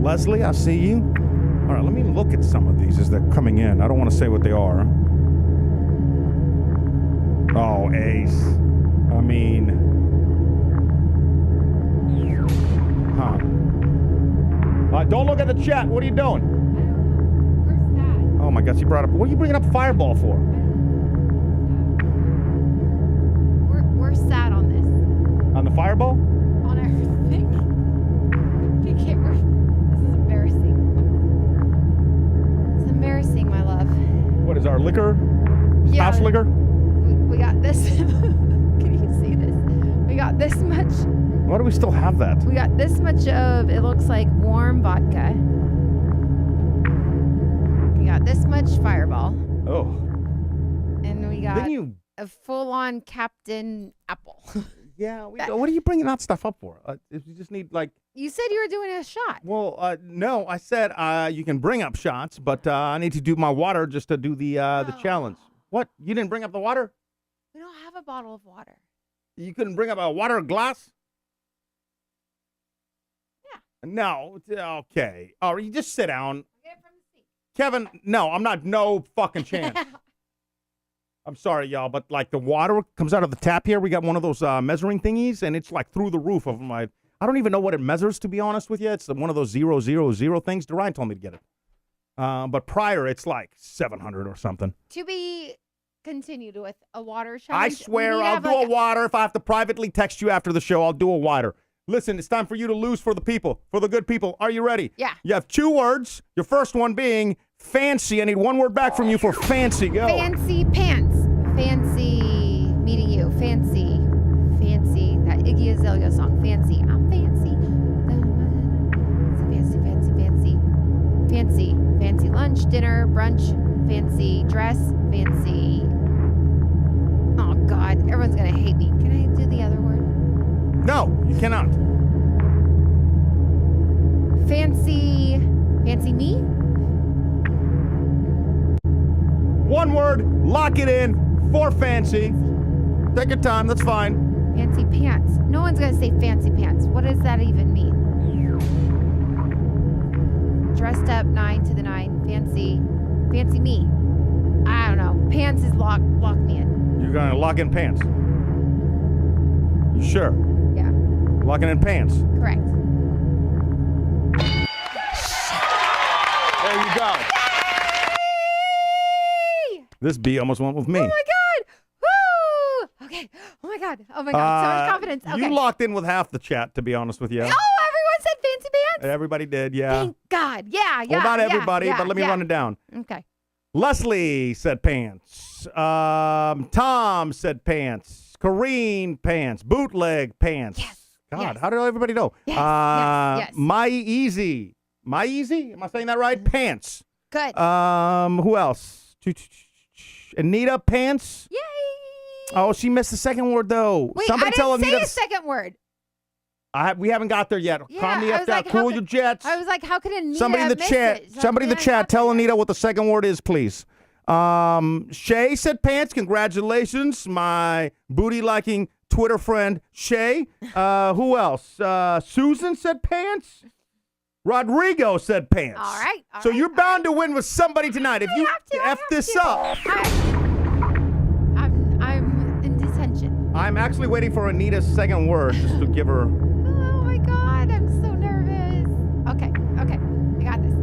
Leslie, I see you. All right, let me look at some of these as they're coming in. I don't want to say what they are. Oh, Ace. I mean... Huh. Don't look at the chat. What are you doing? Where's that? Oh, my God, she brought up... What are you bringing up Fireball for? We're sad on this. On the Fireball? On everything. PK, this is embarrassing. It's embarrassing, my love. What is our liquor? Yeah. House liquor? We got this. Can you see this? We got this much. Why do we still have that? We got this much of, it looks like warm vodka. We got this much Fireball. Oh. And we got Didn't you... a full-on Captain Apple. Yeah, what are you bringing that stuff up for? If you just need, like... You said you were doing a shot. Well, no, I said you can bring up shots, but I need to do my water just to do the challenge. What? You didn't bring up the water? We don't have a bottle of water. You couldn't bring up a water glass? Yeah. No, okay. All right, you just sit down. Get it from the sink. Kevin, no, I'm not, no fucking chance. I'm sorry, y'all, but like the water comes out of the tap here. We got one of those measuring thingies, and it's like through the roof of my... I don't even know what it measures, to be honest with you. It's one of those 000 things. Dorian told me to get it. But prior, it's like 700 or something. To be continued with a water I challenge. swear I'll do a water. If I have to privately text you after the show, I'll do a water. Listen, it's time for you to lose for the people, for the good people. Are you ready? Yeah. You have 2 words. Your first one being fancy. I need 1 word back from you for fancy. Go. Fancy pants. Fancy meeting you. Fancy. Fancy. That Iggy Azalea song. Fancy. I'm fancy. Fancy, fancy, fancy. Fancy. Fancy lunch, dinner, brunch. Fancy dress. Fancy. Oh, God. Everyone's going to hate me. Can I do the other word? No, you cannot. Fancy. Fancy me? 1 word. Lock it in. For fancy. Take your time. That's fine. Fancy pants. No one's going to say fancy pants. What does that even mean? Dressed up 9 to the 9. Fancy. Fancy me. I don't know. Pants is lock me in. You're going to lock in pants. You sure? Yeah. Locking in pants. Correct. There you go. Yay! This bee almost went with me. Oh my God. Woo! Okay. Oh my God. Oh my God. So much confidence. Okay. You locked in with half the chat, to be honest with you. Oh, everyone said fancy pants? Everybody did, yeah. Thank God. Yeah. Well, not everybody, but let me run it down. Okay. Leslie said pants. Tom said pants. Corrine pants. Bootleg pants. Yes. God, yes. how did everybody know? Yes. Yes. My Easy. My Easy? Am I saying that right? Pants. Good. Who else? Anita pants. Yay. Oh, she missed the second word though. Wait, Somebody I tell didn't say Anita a second word. We haven't got there yet. Yeah, Calm me I up was down. like, Cool your jets. I was like, how could Anita Somebody in the miss chat. it? Somebody in the chat. Tell Anita what the second word is, please. Shay said pants. Congratulations, my booty-liking Twitter friend Shay. Who else? Susan said pants. Rodrigo said pants. All right. So you're bound to win with somebody tonight. If you F this up. I'm in detention. I'm actually waiting for Anita's second word just to give her. Oh my God, I'm so nervous. Okay, I got this.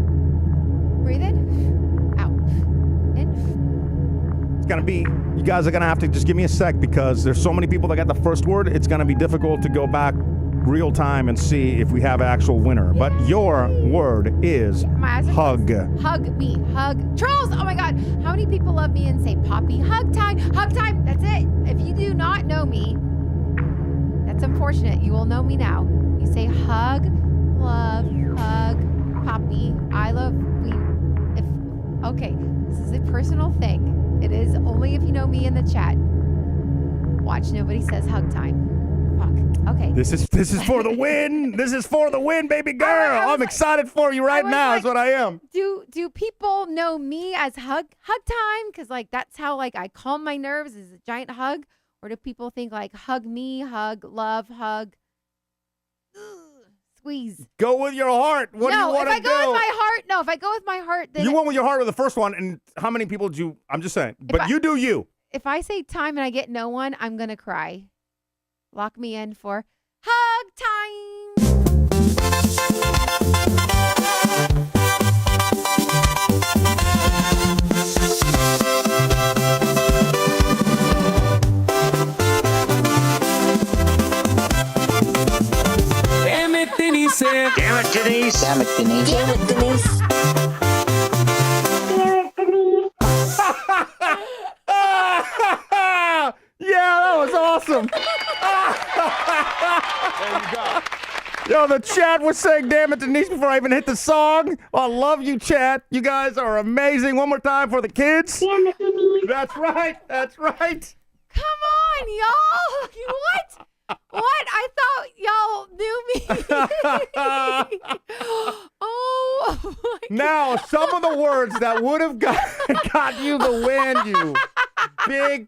Breathe in, out, in. It's gonna be. You guys are gonna have to just give me a sec because there's so many people that got the first word. It's gonna be difficult to go back real time and see if we have an actual winner. But your word is hug. Hug me, hug. Trolls, oh my God. How many people love me and say, Poppy, hug time, that's it. If you do not know me, that's unfortunate. You will know me now. You say hug love, hug, poppy. I love, okay, this is a personal thing. It is only if you know me in the chat. Watch, nobody says hug time. Fuck. Okay. This is for the win. This is for the win, baby girl. I'm excited for you right now. Is what I am. Do people know me as hug time? Because like that's how like I calm my nerves is a giant hug, or do people think like hug me, hug, love, hug, squeeze? Go with your heart. What do you want to do? If I go with my heart, then you went with your heart with the first one. And how many people did you? I'm just saying. But you do you. If I say time and I get no one, I'm gonna cry. Lock me in for hug time. Damn it, Denise. Damn it, Denise. Damn it, Denise. Damn it, Denise. Yeah, that was awesome. There you go. Yo, the chat was saying, damn it, Denise, before I even hit the song. I love you, chat. You guys are amazing. One more time for the kids. Damn it, Denise. That's right. That's right. Come on, y'all. What? What? I thought y'all knew me. Oh, my God. Now, some of the words that would have got you the win, you big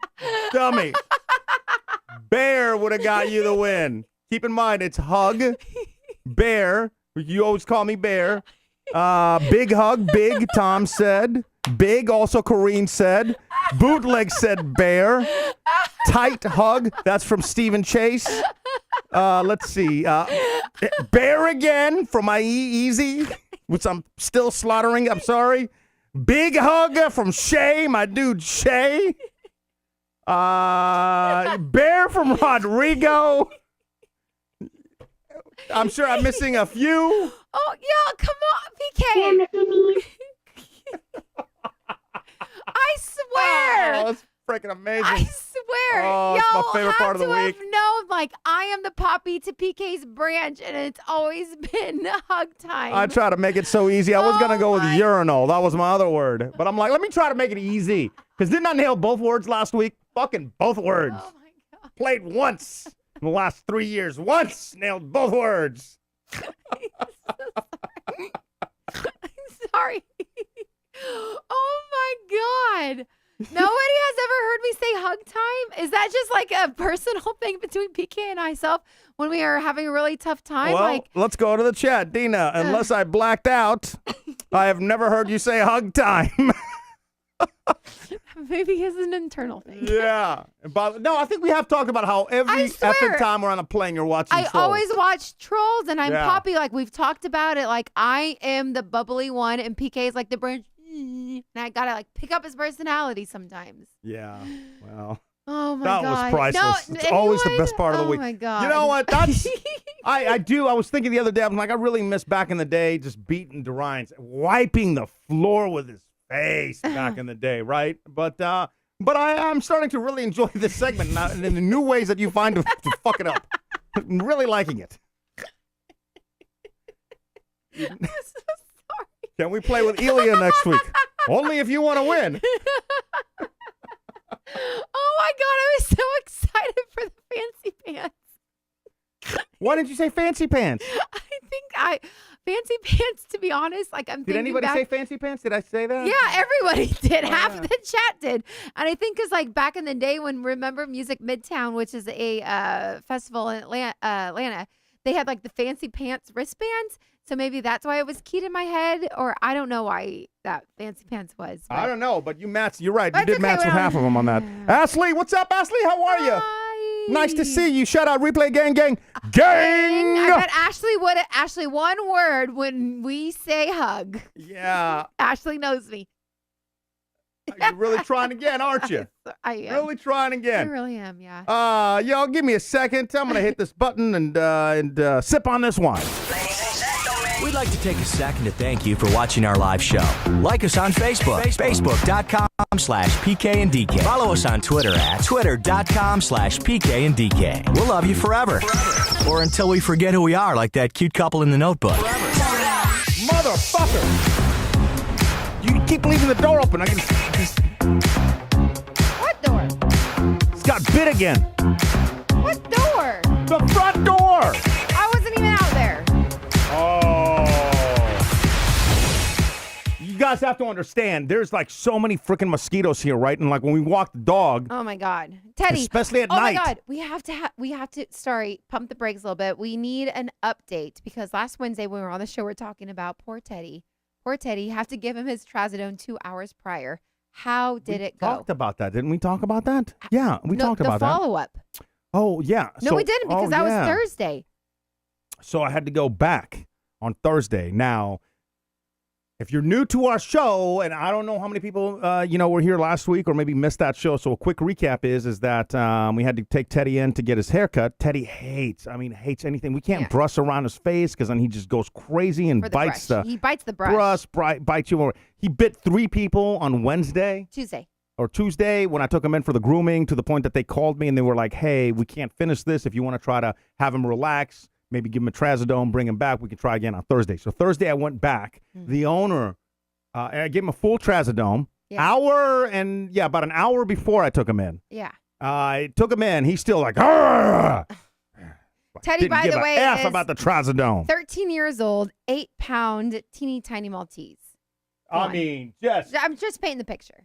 dummy. Bear would have got you the win. Keep in mind, it's hug, bear. You always call me bear. Big hug, big, Tom said. Big, also Corrine said. Bootleg said bear. Tight hug, that's from Stephen Chase. Let's see. Bear again from my Easy, which I'm still slaughtering. I'm sorry. Big hug from Shay, my dude Shay. Bear from Rodrigo. I'm sure I'm missing a few. Oh, y'all, come on, PK. I swear. Oh, that's freaking amazing. I swear. Oh, it's my favorite part of the week. Have known, like, I am the Poppy to PK's branch, and it's always been hug time. I try to make it so easy. I was going to go with urinal. That was my other word. But I'm like, let me try to make it easy. Because didn't I nail both words last week? Fucking both words. Oh, my God. Played once in the last 3 years. Once nailed both words. I'm sorry. Oh, my God. Nobody has ever heard me say hug time. Is that just like a personal thing between PK and myself when we are having a really tough time? Well, let's go to the chat. Dina, unless I blacked out, I have never heard you say hug time. Maybe it's an internal thing. Yeah. But, no, I think we have talked about how every effing time we're on a plane, you're watching Trolls. I always watch Trolls, and I'm Yeah. Poppy. Like, we've talked about it. Like, I am the bubbly one, and PK is like the branch. And I gotta like pick up his personality sometimes. Yeah. Well. Oh my God. That was priceless. No, it's always the best part of the week. Oh my God. You know what? That's I do. I was thinking the other day, I'm like, I really miss back in the day just beating Durines, wiping the floor with his face back in the day, right? But I'm starting to really enjoy this segment now, and in the new ways that you find to fuck it up. I'm really liking it. I'm so sorry. Can we play with Elia next week? Only if you want to win. Oh my God, I was so excited for the fancy pants. Why didn't you say fancy pants? Fancy pants, to be honest, like I'm Did anybody say fancy pants? Did I say that? Yeah, everybody did. Half of the chat did. And I think because like back in the day when Remember Music Midtown, which is a festival in Atlanta, they had like the fancy pants wristbands. So maybe that's why it was keyed in my head, or I don't know why that fancy pants was. I don't know, but you matched. You're right. You did okay, match with half of them on that. Ashley, what's up, Ashley? How are you? Hi. Nice to see you. Shout out Replay Gang. I bet Ashley, one word when we say hug. Yeah. Ashley knows me. You're really trying again, aren't you? I am. Really trying again. I really am, yeah. Y'all, give me a second. I'm gonna hit this button and sip on this wine. We'd like to take a second to thank you for watching our live show. Like us on Facebook, facebook.com/PK and DK. Follow us on Twitter at twitter.com/PK and DK. We'll love you forever. Or until we forget who we are, like that cute couple in the Notebook. Motherfucker! You keep leaving the door open. What door? It's got bit again. What door? The front door! I wasn't even out there. Oh. You guys have to understand, there's like so many freaking mosquitoes here, right? And like when we walk the dog. Oh my God. Teddy. Especially at night. Oh my God. We have to, pump the brakes a little bit. We need an update because last Wednesday when we were on the show, we are talking about poor Teddy. Poor Teddy. You have to give him his trazodone 2 hours prior. How did it go? We talked about that. Didn't we talk about that? Yeah, we talked about that. The follow-up. Oh, yeah. No, we didn't because that was Thursday. So I had to go back on Thursday. Now, if you're new to our show, and I don't know how many people, were here last week or maybe missed that show. So a quick recap is that we had to take Teddy in to get his haircut. Teddy hates anything. We can't brush around his face because then he just goes crazy and bites he bites the brush. Bites you over. He bit 3 people on Tuesday when I took him in for the grooming, to the point that they called me and they were like, hey, we can't finish this. If you want to try to have him relax, maybe give him a trazodone, bring him back. We can try again on Thursday. So Thursday I went back. Mm-hmm. The owner, I gave him a full trazodone. Yeah. About an hour before I took him in. Yeah. I took him in. He's still like, Argh! Teddy, by the way, is about the trazodone. 13 years old, 8-pound, teeny tiny Maltese. I'm just painting the picture.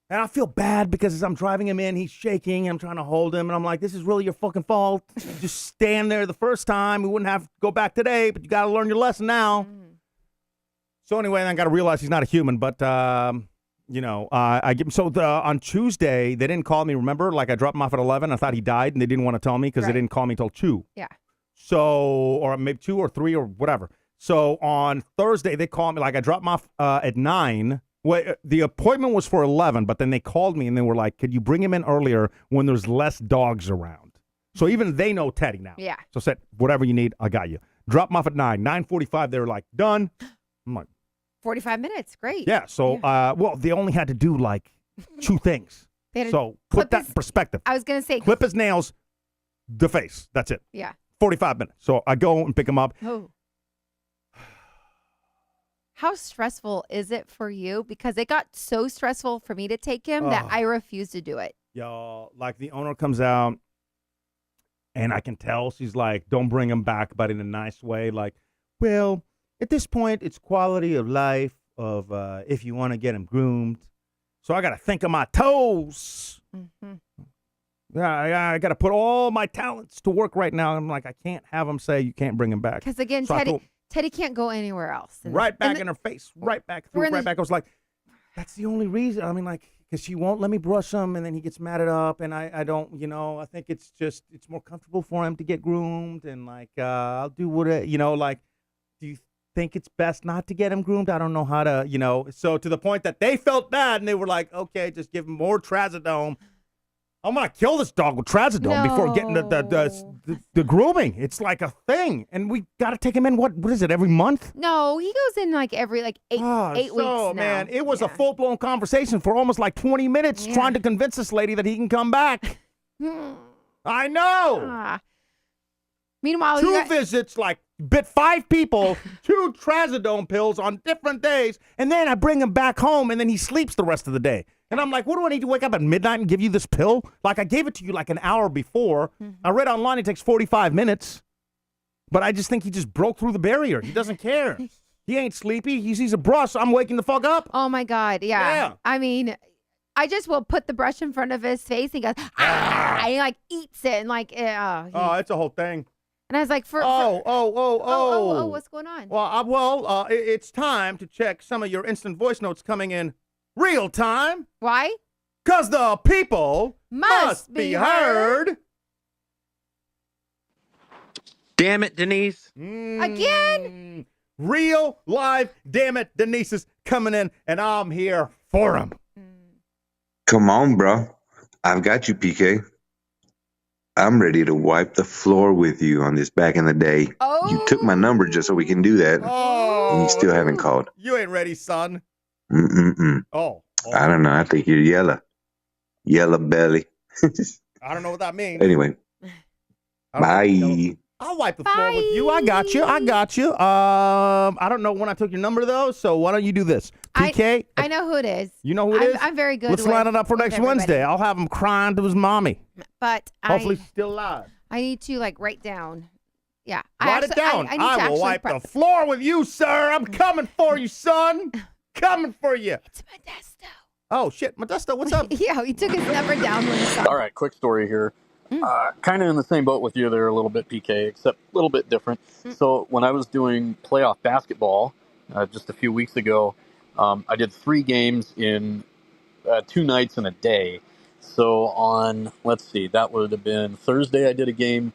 And I feel bad because as I'm driving him in, he's shaking. I'm trying to hold him. And I'm like, this is really your fucking fault. Just stand there the first time. We wouldn't have to go back today, but you got to learn your lesson now. Mm. So anyway, I got to realize he's not a human. But, I give him. So on Tuesday, they didn't call me, remember? Like I dropped him off at 11. I thought he died, and they didn't want to tell me because they didn't call me till 2. Yeah. So, or maybe 2 or 3 or whatever. So on Thursday, they called me. Like I dropped him off at 9. Well, the appointment was for 11, but then they called me and they were like, could you bring him in earlier when there's less dogs around? So even they know Teddy now. Yeah. So I said, whatever you need, I got you. Drop him off at 9. 9:45, they were like, done. I'm like, 45 minutes. Great. Yeah. So, they only had to do like 2 things. So put that in perspective. I was going to say. Clip his nails, the face. That's it. Yeah. 45 minutes. So I go and pick him up. Oh. How stressful is it for you? Because it got so stressful for me to take him that I refused to do it. Y'all, like the owner comes out and I can tell she's like, don't bring him back, but in a nice way. Like, well, at this point, it's quality of life of if you want to get him groomed. So I got to think of my toes. Mm-hmm. Yeah, I got to put all my talents to work right now. I'm like, I can't have him say you can't bring him back. Because again, so Teddy can't go anywhere else. Right back in her face, right back through, right back. I was like, that's the only reason. I mean, like, because she won't let me brush him, and then he gets matted up, and I don't, I think it's more comfortable for him to get groomed, and like, I'll do what, do you think it's best not to get him groomed? I don't know how to, so to the point that they felt bad, and they were like, okay, just give him more trazodone. I'm going to kill this dog with trazodone before getting the grooming. It's like a thing. And we got to take him in, what is it, every month? No, he goes in like every 8 weeks now. Oh, man, it was a full-blown conversation for almost like 20 minutes trying to convince this lady that he can come back. I know. Meanwhile, 2 visits, like bit 5 people, 2 trazodone pills on different days, and then I bring him back home, and then he sleeps the rest of the day. And I'm like, what do I need to wake up at midnight and give you this pill? Like, I gave it to you like an hour before. Mm-hmm. I read online it takes 45 minutes. But I just think he just broke through the barrier. He doesn't care. He ain't sleepy. He sees a brush. I'm waking the fuck up. Oh, my God. Yeah. I mean, I just will put the brush in front of his face. And he goes, and he like eats it. And like, it's a whole thing. And I was like, what's going on? Well, it's time to check some of your instant voice notes coming in real time. Why? 'Cause the people must be heard. Damn it, Denise. Again? Real live, damn it, Denise is coming in, and I'm here for him. Come on, bro. I've got you, PK. I'm ready to wipe the floor with you on this back in the day. Oh. You took my number just so we can do that. Oh. And you still haven't called. You ain't ready, son. Oh. I don't know. I think you're yellow. Yellow belly. I don't know what that means. Anyway. Bye. I'll wipe the floor with you. I got you. I don't know when I took your number, though, so why don't you do this? PK? I know who it is. You know who it is? I'm very good Let's line it up for next Wednesday. I'll have him crying to his mommy. But hopefully she's still alive. I need to, write down. Yeah. Write it down. I will wipe the floor with you, sir. I'm coming for you, son. Coming for you. It's Modesto. Oh, shit. Modesto, what's up? Yeah, he took his number down when he saw. All right, quick story here. Kind of in the same boat with you there a little bit, PK, except a little bit different. So when I was doing playoff basketball just a few weeks ago, I did 3 games in 2 nights and a day. So on, let's see, that would have been Thursday. I did a game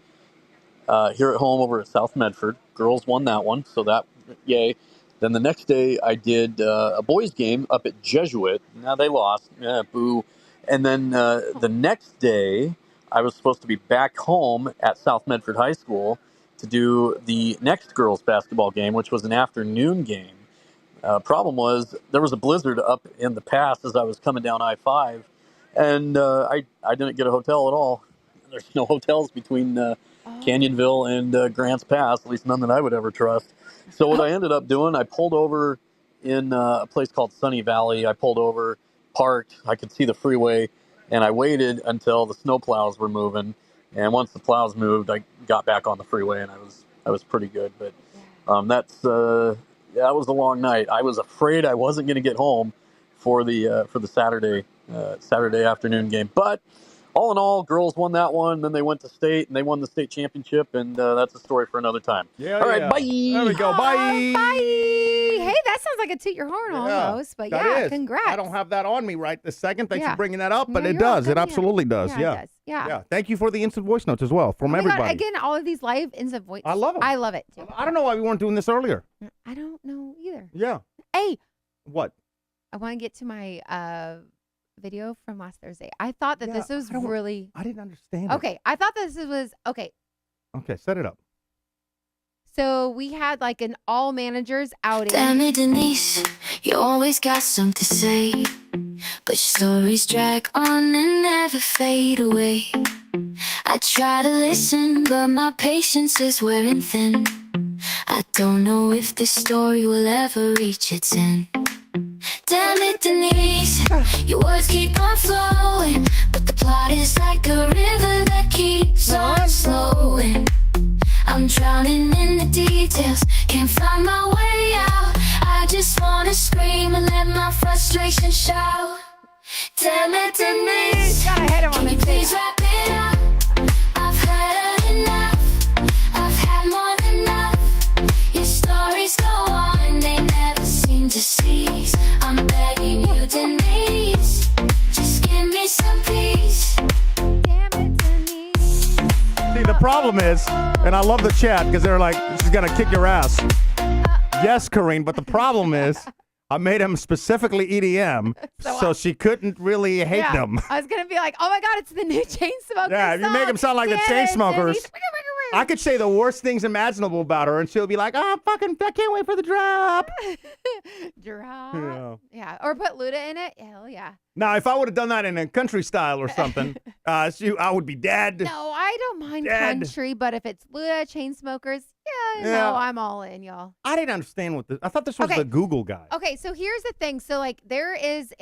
here at home over at South Medford. Girls won that one, so that, yay. Then the next day I did a boys game up at Jesuit. Now they lost. Boo. And then the next day I was supposed to be back home at South Medford High School to do the next girls basketball game, which was an afternoon game. Problem was there was a blizzard up in the pass as I was coming down I-5, and I didn't get a hotel at all. There's no hotels between Canyonville and Grants Pass, at least none that I would ever trust. So what I ended up doing, I pulled over in a place called Sunny Valley. I pulled over, parked, I could see the freeway, and I waited until the snow plows were moving. And once the plows moved, I got back on the freeway, and I was pretty good. But that was a long night. I was afraid I wasn't going to get home for the Saturday afternoon game. But all in all, girls won that one. Then they went to state, and they won the state championship. And that's a story for another time. Yeah. All right, bye. There we go. Bye. Bye. Hey, that sounds like a toot your horn almost. But yeah, congrats. I don't have that on me right this second. Thanks for bringing that up, but No, it you're does. welcome. It absolutely does. Yeah, it does. Yeah. Thank you for the instant voice notes as well from Oh my everybody. God, again, all of these live instant voice. I love them. I love it too. I don't know why we weren't doing this earlier. I don't know either. Yeah. Hey. What? I want to get to my video from last Thursday. I thought that this was really. I didn't understand. Okay, I thought this was okay. Okay, set it up. So we had like an all managers outing. Damn it, Denise, you always got something to say, but your stories drag on and never fade away. I try to listen, but my patience is wearing thin. I don't know if this story will ever reach its end. Damn it, Denise, your words keep on flowing, but the plot is like a river that keeps on flowing. I'm drowning in the details, can't find my way out. I just wanna scream and let my frustration shout. Damn it, Denise, can you please wrap it up? I've had enough, I've had more than enough. Your stories go on, they never seem to cease. I'm begging you, Denise, just give me some peace. Damn it, Denise. See, the problem is, and I love the chat because they're like, she's going to kick your ass. Yes, Corrine, but the problem is, I made him specifically EDM, so she couldn't really hate them. I was gonna be like, oh my God, it's the new Chainsmokers. Yeah, if you make him sound like the Chainsmokers, I could say the worst things imaginable about her, and she'll be like, oh, I can't wait for the drop. Drop. Yeah, or put Luda in it. Hell yeah. Now, if I would have done that in a country style or something, I would be dead. No, I don't mind country, but if it's Luda, Chainsmokers, no, I'm all in, y'all. I didn't understand I thought this was the Google guy. Okay, so here's the thing. So like there is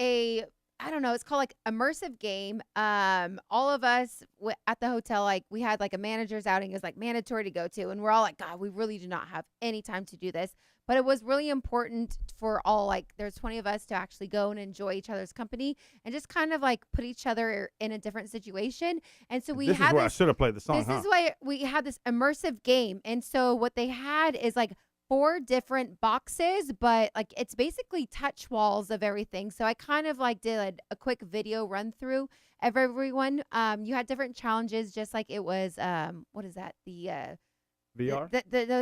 I don't know, it's called like Immersive game. All of us at the hotel, like we had like a manager's outing is like mandatory to go to. And we're all like, God, we really do not have any time to do this. But it was really important for all, like there's 20 of us to actually go and enjoy each other's company and just kind of like put each other in a different situation. And so we This is where I should have played the song, This is why we had this immersive game. And so what they had is like 4 different boxes, but like it's basically touch walls of everything. So I kind of like did a quick video run through of everyone. You had different challenges, just like it was what is that? The VR?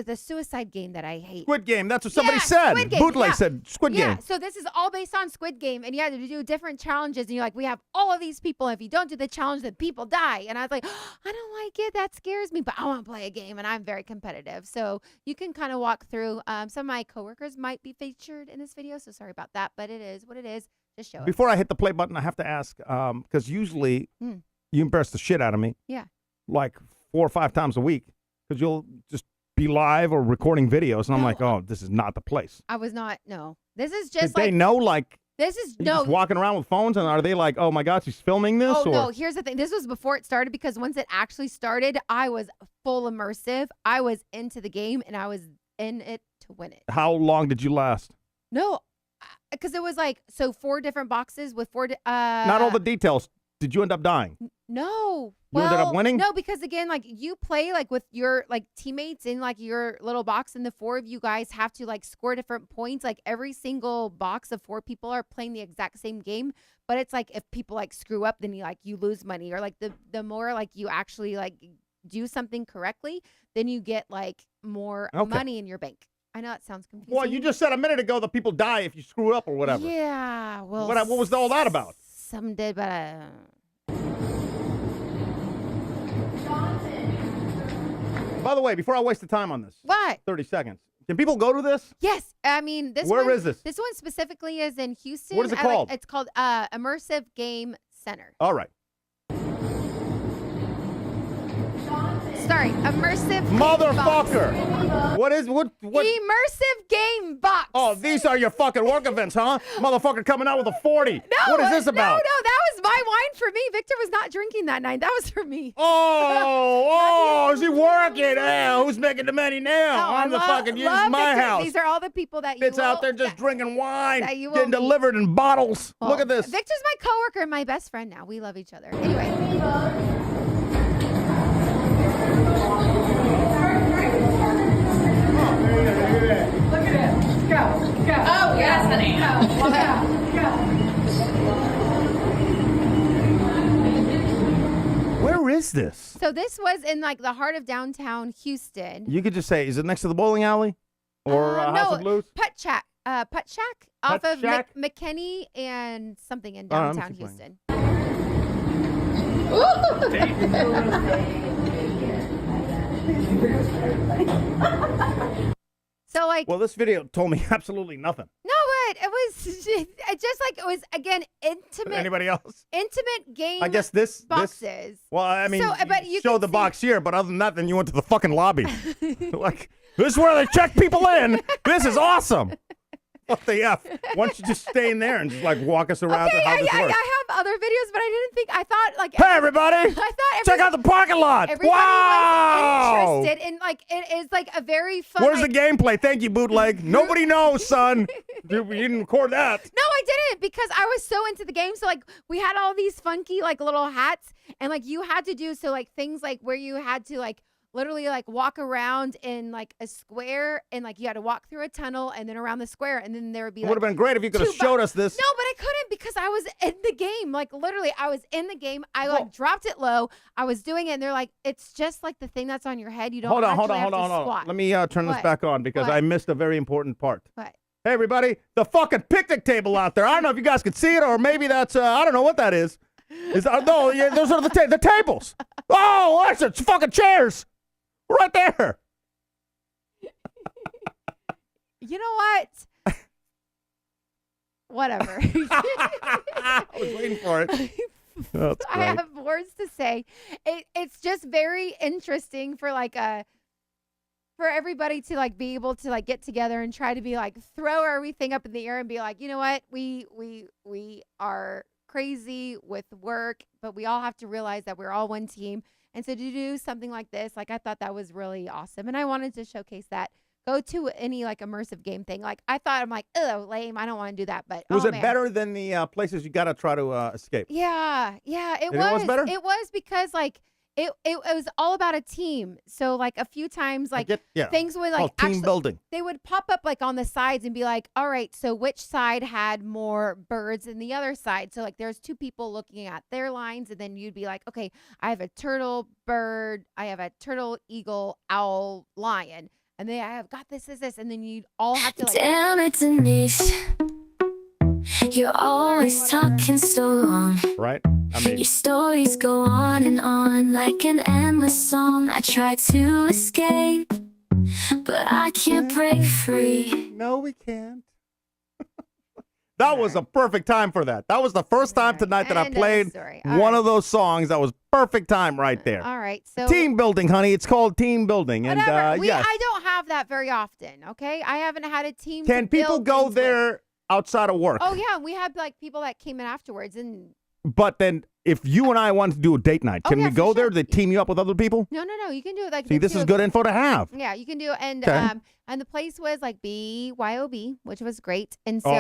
The suicide game that I hate. Squid Game. That's what somebody said. Bootleg said Squid Game. Yeah, so this is all based on Squid Game, and you had to do different challenges, and you're like, we have all of these people, and if you don't do the challenge, then people die. And I was like, I don't like it. That scares me, but I want to play a game, and I'm very competitive. So you can kind of walk through. Some of my coworkers might be featured in this video, so sorry about that, but it is what it is. Just show it. Before I hit the play button, I have to ask, because usually you embarrass the shit out of me. Yeah. Like 4 or 5 times a week. because you'll just be live or recording videos, and I'm like, oh, this is not the place. I was not. No, this is just Did they know like? This is Just walking around with phones, and are they like, oh my God, she's filming this? Oh or? no, here's the thing. This was before it started because once it actually started, I was full immersive. I was into the game and I was in it to win it. How long did you last? No, because it was like 4 different boxes with 4. Not all the details. Did you end up dying? No. You ended up winning? No, because again, like you play like with your like teammates in like your little box, and the 4 of you guys have to like score different points. Like every single box of 4 people are playing the exact same game, but it's like if people like screw up, then you lose money, or like the more like you actually like do something correctly, then you get like more money in your bank. I know it sounds confusing. Well, you just said a minute ago that people die if you screw up or whatever. Yeah. Well, what was all that about? Some did, but. By the way, before I waste the time on this. What? 30 seconds. Can people go to this? Yes. I mean, Where is this? This one specifically is in Houston. What is it called? It's called Immersive Game Center. All right. Sorry, Immersive Motherfucker. Game Box. What? Immersive Game Box. Oh, these are your fucking work events, huh? Motherfucker coming out with a 40. No, what is this about? No, that was my wine for me. Victor was not drinking that night. That was for me. Oh, is he working? Yeah, who's making the money now? I'm the fucking using my Victor. house. These are all the people that you It's out there just drinking wine, that you getting will delivered in bottles. Well, Look at this. Victor's my coworker and my best friend now. We love each other. Anyway. Look at it. Let's go. Let's go. Oh, yes, honey. Where is this? So this was in like the heart of downtown Houston. You could just say, is it next to the bowling alley or House of Blues? Putt Shack off of Shack? McKinney and something in downtown Houston. So like, well, this video told me absolutely nothing. No, but it was just like it was again intimate. Anybody else? Intimate game. I guess this boxes. Well, I mean, but you showed the box here, but other than that, then you went to the fucking lobby. Like, this is where they check people in. This is awesome. What the F? Why don't you just stay in there and just like walk us around Okay, how this works? I have other videos, but I thought like hey everybody, check out the parking lot. Wow! Was interested in like it is like a very fun. Where's the gameplay? Thank you, bootleg. Nobody knows, son. You didn't record that. No, I didn't because I was so into the game. So like we had all these funky like little hats, and like you had to do so like things like where you had to like literally like walk around in like a square, and like you had to walk through a tunnel and then around the square, and then there would be. It would have been great if you could have showed us this. No, but I couldn't because I was in the game. Like literally, I was in the game. I like dropped it low. I was doing it, and they're like, "It's just like the thing that's on your head. You don't." Hold on. Let me turn this back on because What? I missed a very important part. What? Hey everybody, the fucking picnic table out there. I don't know if you guys can see it, or maybe that's I don't know what that is. Those are the tables. Oh, that's it's fucking chairs. Right there. You know what? Whatever. I was waiting for it. That's I great. have words to say. It's just very interesting for like for everybody to like be able to like get together and try to be like throw everything up in the air and be like, you know what? We are crazy with work, but we all have to realize that we're all one team. And so to do something like this, like I thought that was really awesome. And I wanted to showcase that. Go to any like immersive game thing. Like I thought, I'm like, oh, lame. I don't want to do that. But was it man. better than the places you got to try to escape? Yeah, it It was. was better? It was because like it was all about a team. So like a few times like things would like team building. They would pop up like on the sides and be like, all right, so which side had more birds than the other side? So like there's 2 people looking at their lines, and then you'd be like, okay, I have a turtle, bird, I have a turtle, eagle, owl, lion, and then I have got this, and then you'd all have to like. Damn it, Denise. You're always talking so long. Right? I mean, your stories go on like an endless song. I try to escape, but I can't break free. No, we can't. That was a perfect time for that. That was the first time tonight that I End of played story. one of those songs. That was perfect time right there. All right. So Team building, honey. It's called team building. And yes. I don't have that very often. Okay, I haven't had a team. Can to people build go things there outside of work? Oh yeah, we had like people that came in afterwards, and But then if you and I wanted to do a date night, can we go there? They team you up with other people? no, you can do it like. See, this is good info to have. Yeah, you can do it, and Okay. and the place was like BYOB, which was great, and so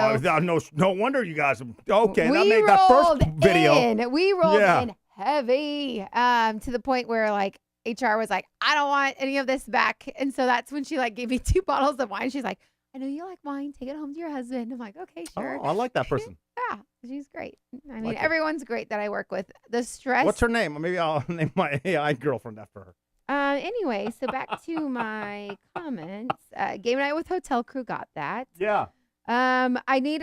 No wonder you guys. Okay, we that made that first rolled video. We rolled Yeah. in heavy, to the point where like HR was like, I don't want any of this back, and so that's when she like gave me 2 bottles of wine. She's like, I know you like wine. Take it home to your husband. I'm like, okay, sure. Oh, I like that person. Yeah, she's great. I mean, Like it. everyone's great that I work with. The stress. What's her name? Maybe I'll name my AI girlfriend after her. Anyway, so back to my comments. Game night with hotel crew got that. Yeah. I need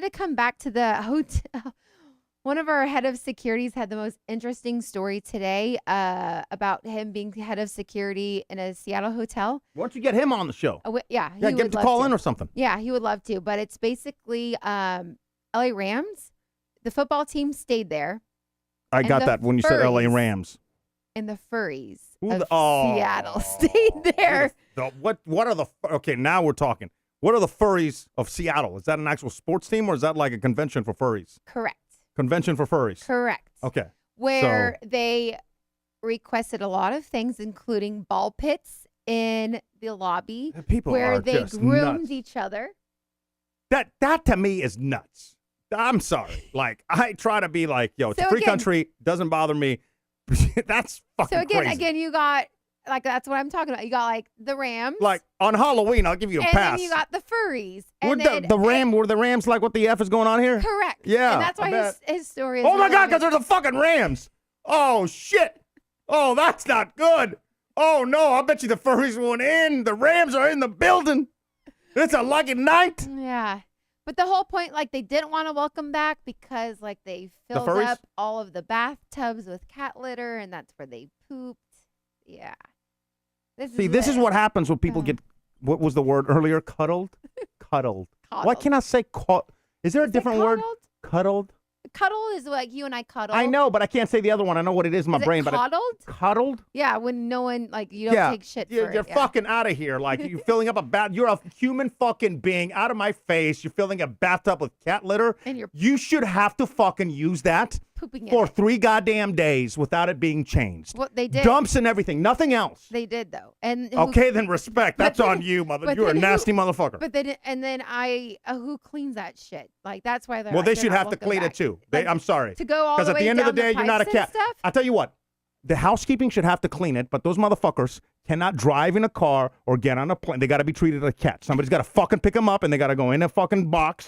to come back to the hotel. One of our head of securities had the most interesting story today about him being head of security in a Seattle hotel. Why don't you get him on the show? Yeah, Yeah, he get him would to love call in or something. Yeah, he would love to. But it's basically LA Rams. The football team stayed there. I And got the that when you said LA Furries. Rams. And the Furries Who of the- oh. Seattle stayed there. What are the okay, now we're talking. What are the Furries of Seattle? Is that an actual sports team or is that like a convention for furries? Correct. Convention for furries. Correct. Okay. Where they requested a lot of things, including ball pits in the lobby, People where are they just groomed nuts. each other. That to me is nuts. I'm sorry. Like I try to be like, yo, it's So a free again- country, doesn't bother me. That's fucking So again, crazy. you got like that's what I'm talking about. You got like the Rams, Like on Halloween, I'll give you a and pass. then you got the Furries, Were and then were the Rams like what the F is going on here? correct. Yeah. and that's I why bet. his story is. Oh my really God, because good. there's a fucking Rams. Oh shit. Oh, that's not good. Oh no, I bet you the Furries won't in. The Rams are in the building. It's a lucky night. Yeah. But the whole point, like, they didn't want to welcome back because, like, they filled furries? up all of the bathtubs with cat litter, and that's where they pooped. Yeah. This is what happens when people get, what was the word earlier? Cuddled? Cuddled. Why Coddled. can't I say is there a different word? Cuddled? Cuddle is like you and I cuddle. I know, but I can't say the other one. I know what it is in my Is it brain. coddled? But cuddled? Yeah, when no one, like, you don't take shit You're, for you're it. Yeah. fucking out of here. Like, you're filling up a bath. You're a human fucking being out of my face. You're filling a bathtub with cat litter. And you're You should have to fucking use that pooping in for it. 3 goddamn days without it being changed. What they did. Dumps and everything. Nothing else. They did, though. And Okay, then respect. but That's then- on you, mother. but You're a then who- nasty motherfucker. But then, and then who cleans that shit? Like, that's why they're Well, like, they they're should not have to welcome clean back. it too. Like, I'm sorry. to go all Because the at way the end of the down day, you're not a pipes and cat. stuff? I tell you what, the housekeeping should have to clean it, but those motherfuckers cannot drive in a car or get on a plane. They got to be treated like cats. Somebody's got to fucking pick them up, and they got to go in a fucking box,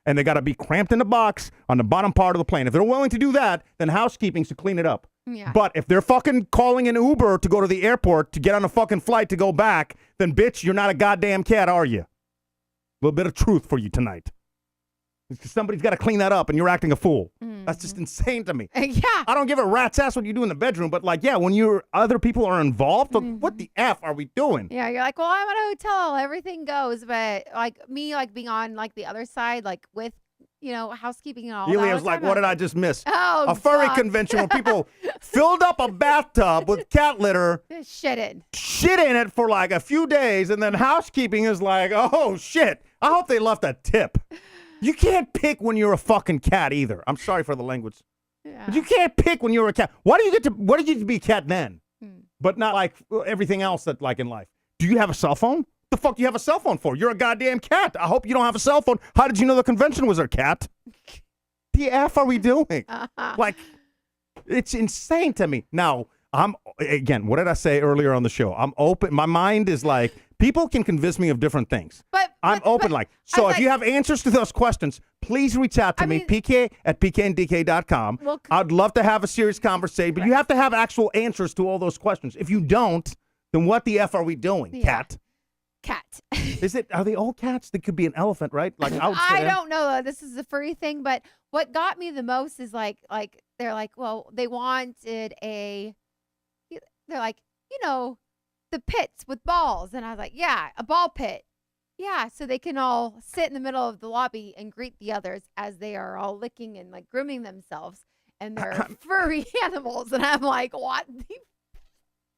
and they got to be cramped in the box on the bottom part of the plane. If they're willing to do that, then housekeeping should clean it up. Yeah. But if they're fucking calling an Uber to go to the airport to get on a fucking flight to go back, then bitch, you're not a goddamn cat, are you? A little bit of truth for you tonight. Somebody's got to clean that up, and you're acting a fool. That's just insane to me. Yeah. I don't give a rat's ass what you do in the bedroom, but like, yeah, when other people are involved, what the F are we doing? Yeah, you're like, well, I'm at a hotel, everything goes, but like me, like being on like the other side, like with, housekeeping and all that. Elia's like, what did I just miss? Oh, a furry fuck. convention where people filled up a bathtub with cat litter, Shit in. shit in it for like a few days, and then housekeeping is like, oh shit, I hope they left a tip. You can't pick when you're a fucking cat either. I'm sorry for the language. Yeah. But you can't pick when you're a cat. Why do you get to be a cat then? But not like everything else that like in life. Do you have a cell phone? The fuck do you have a cell phone for? You're a goddamn cat. I hope you don't have a cell phone. How did you know the convention was a cat? The F are we doing? Like, it's insane to me. Now, again, what did I say earlier on the show? I'm open. My mind is like, people can convince me of different things. But I'm open. So if like- you have answers to those questions, please reach out to me, PK at pkanddk.com. Well, I'd love to have a serious conversation, but you have to have actual answers to all those questions. If you don't, then what the F are we doing, cat? Cat. Are they all cats? They could be an elephant, right? Like I don't know. This is a furry thing, but what got me the most is like they're like, well, they wanted they're like, the pits with balls, and I was like, yeah, a ball pit. Yeah, so they can all sit in the middle of the lobby and greet the others as they are all licking and like grooming themselves, and they're furry animals. And I'm like, what?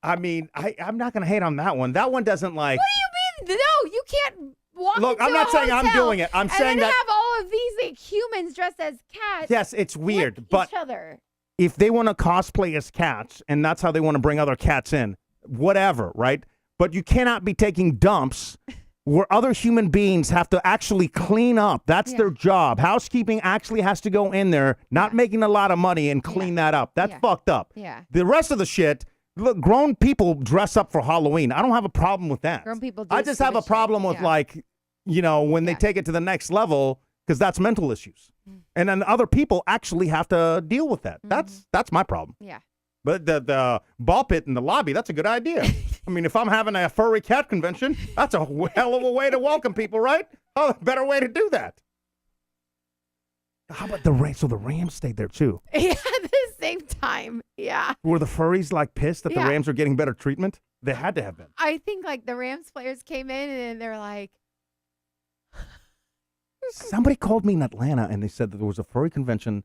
I mean, I'm not going to hate on that one. That one doesn't like. What do you mean? No, you can't walk. Look, into I'm not a saying I'm hotel doing it. I'm saying and then that. have all of these like humans dressed as cats. Yes, it's weird, lick but each other. if they want to cosplay as cats and that's how they want to bring other cats in, whatever, right? But you cannot be taking dumps where other human beings have to actually clean up. That's their job. Housekeeping actually has to go in there, not making a lot of money and clean that up. That's fucked up. Yeah. The rest of the shit, look, grown people dress up for Halloween. I don't have a problem with that. Grown people do I just have a problem with like, you know, when they take it to the next level, because that's mental issues. And then other people actually have to deal with that. That's my problem. Yeah. But the ball pit in the lobby, that's a good idea. I mean, if I'm having a furry cat convention, that's a hell of a way to welcome people, right? Oh, better way to do that. How about the Rams? So the Rams stayed there too. Yeah, at the same time. Yeah. Were the furries like pissed that the Rams are getting better treatment? They had to have been. I think like the Rams players came in and they're like, Somebody called me in Atlanta and they said that there was a furry convention.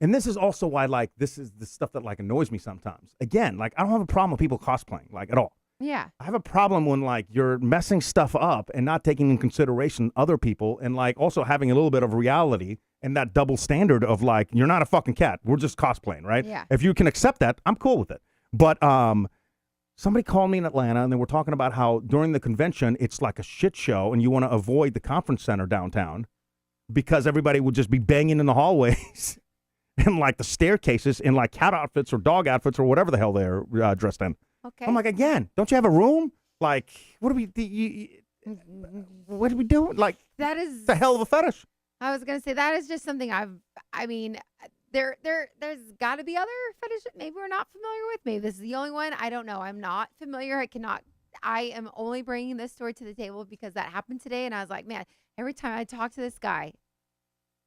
And this is also why, like, this is the stuff that, like, annoys me sometimes. Again, like, I don't have a problem with people cosplaying, like, at all. yeah. I have a problem when, like, you're messing stuff up and not taking in consideration other people and, like, also having a little bit of reality and that double standard of, like, you're not a fucking cat. We're just cosplaying, right? Yeah. If you can accept that, I'm cool with it. But somebody called me in Atlanta and they were talking about how during the convention, it's like a shit show and you want to avoid the conference center downtown because everybody would just be banging in the hallways. And like the staircases in like cat outfits or dog outfits or whatever the hell they're dressed in. Okay. I'm like, again, don't you have a room? Like, what are we doing? Like, That is it's a hell of a fetish. I was gonna say that is just something I mean, there's got to be other fetishes maybe we're not familiar with. Maybe this is the only one. I don't know. I'm not familiar. I am only bringing this story to the table because that happened today, and I was like, man, every time I talk to this guy,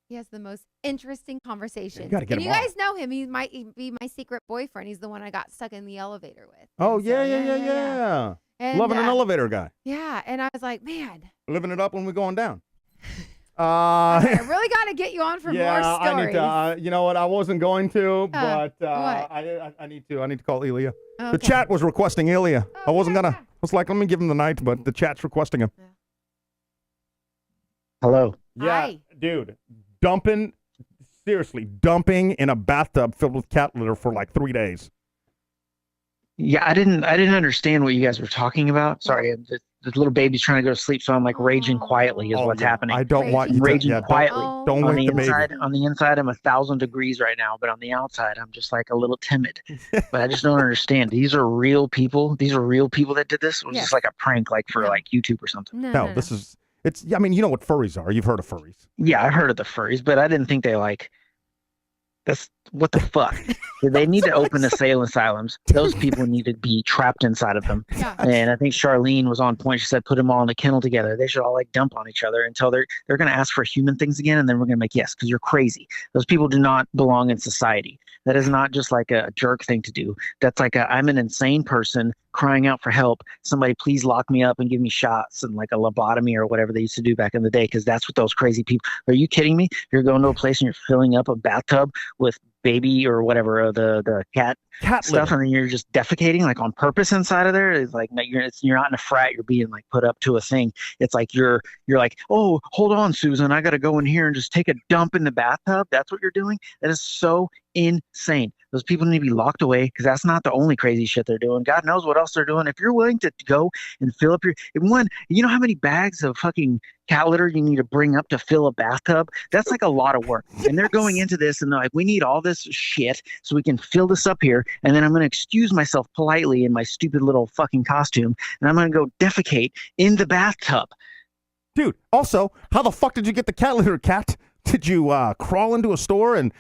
he has the most interesting conversations. You And you guys know him. He might be my secret boyfriend. He's the one I got stuck in the elevator with. Oh, And so, yeah. And, Loving an elevator guy. Yeah, and I was like, man. Living it up when we're going down. I really got to get you on for more stories. I need to. You know what? I wasn't going to, but what? I need to. I need to call Ilya. Okay. The chat was requesting Ilya. I wasn't gonna. I was like, let me give him the night, but the chat's requesting him. Hello. Yeah, Hi. dude, dumping in a bathtub filled with cat litter for like 3 days. Yeah, I didn't understand what you guys were talking about. Sorry, the little baby's trying to go to sleep, so I'm like raging quietly is what's happening. I don't want you to raging quietly. Don't on wake the the baby. inside, on the inside, I'm 1,000 degrees right now, but on the outside, I'm just like a little timid. But I just don't understand. These are real people. These are real people that did this. It was just like a prank, like for like YouTube or something. No, this is. It's. I mean, you know what furries are. You've heard of furries. Yeah, I heard of the furries, but I didn't think they like. That's what the fuck. They need to open asylums. Those people need to be trapped inside of them. Yeah. And I think Charlene was on point. She said, put them all in a kennel together. They should all like dump on each other until they're going to ask for human things again. And then we're going to make yes, because you're crazy. Those people do not belong in society. That is not just like a jerk thing to do. That's like I'm an insane person crying out for help. Somebody please lock me up and give me shots and like a lobotomy or whatever they used to do back in the day. Because that's what those crazy people. Are you kidding me? You're going to a place and you're filling up a bathtub with baby or whatever the cat stuff, litter. and then you're just defecating like on purpose inside of there. It's like you're not in a frat. You're being like put up to a thing. It's like you're like, oh, hold on, Susan, I got to go in here and just take a dump in the bathtub. That's what you're doing. That is so insane. Those people need to be locked away because that's not the only crazy shit they're doing. God knows what else they're doing. If you're willing to go and fill up you know how many bags of fucking cat litter you need to bring up to fill a bathtub? That's like a lot of work. And they're going into this and they're like, we need all this shit so we can fill this up here. And then I'm going to excuse myself politely in my stupid little fucking costume. And I'm going to go defecate in the bathtub. Dude, also, how the fuck did you get the cat litter, cat? Did you crawl into a store and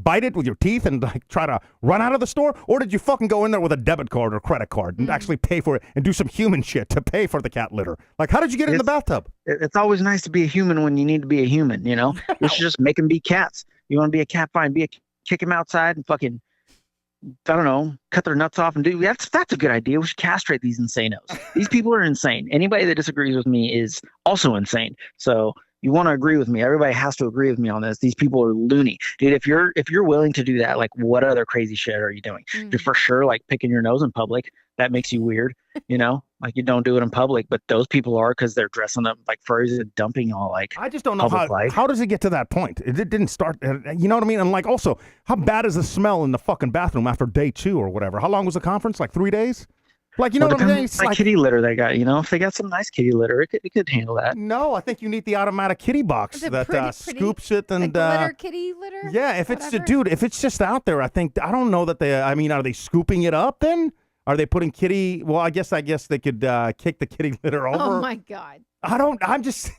bite it with your teeth and like try to run out of the store? Or did you fucking go in there with a debit card or credit card and actually pay for it and do some human shit to pay for the cat litter? Like, how did you get in the bathtub? It's always nice to be a human when you need to be a human, you know? We should just make them be cats. You want to be a cat, fine. Kick him outside and fucking I don't know, cut their nuts off and do that's a good idea. We should castrate these insanos. These people are insane. Anybody that disagrees with me is also insane. So you want to agree with me. Everybody has to agree with me on this. These people are loony. Dude, if you're willing to do that, like what other crazy shit are you doing? You're for sure like picking your nose in public. That makes you weird, like you don't do it in public, but those people are because they're dressing up like furries and dumping all like. I just don't know how does it get to that point? It didn't start, you know what I mean? And like also, how bad is the smell in the fucking bathroom after day 2 or whatever? How long was the conference? Like 3 days? Like, you know what I'm saying? It's like kitty litter they got, if they got some nice kitty litter, it could handle that. No, I think you need the automatic kitty box that scoops it and glitter kitty litter. Yeah, if it's just out there, I don't know that are they scooping it up then? Are they putting kitty? Well, I guess they could kick the kitty litter over. Oh my God. I'm just,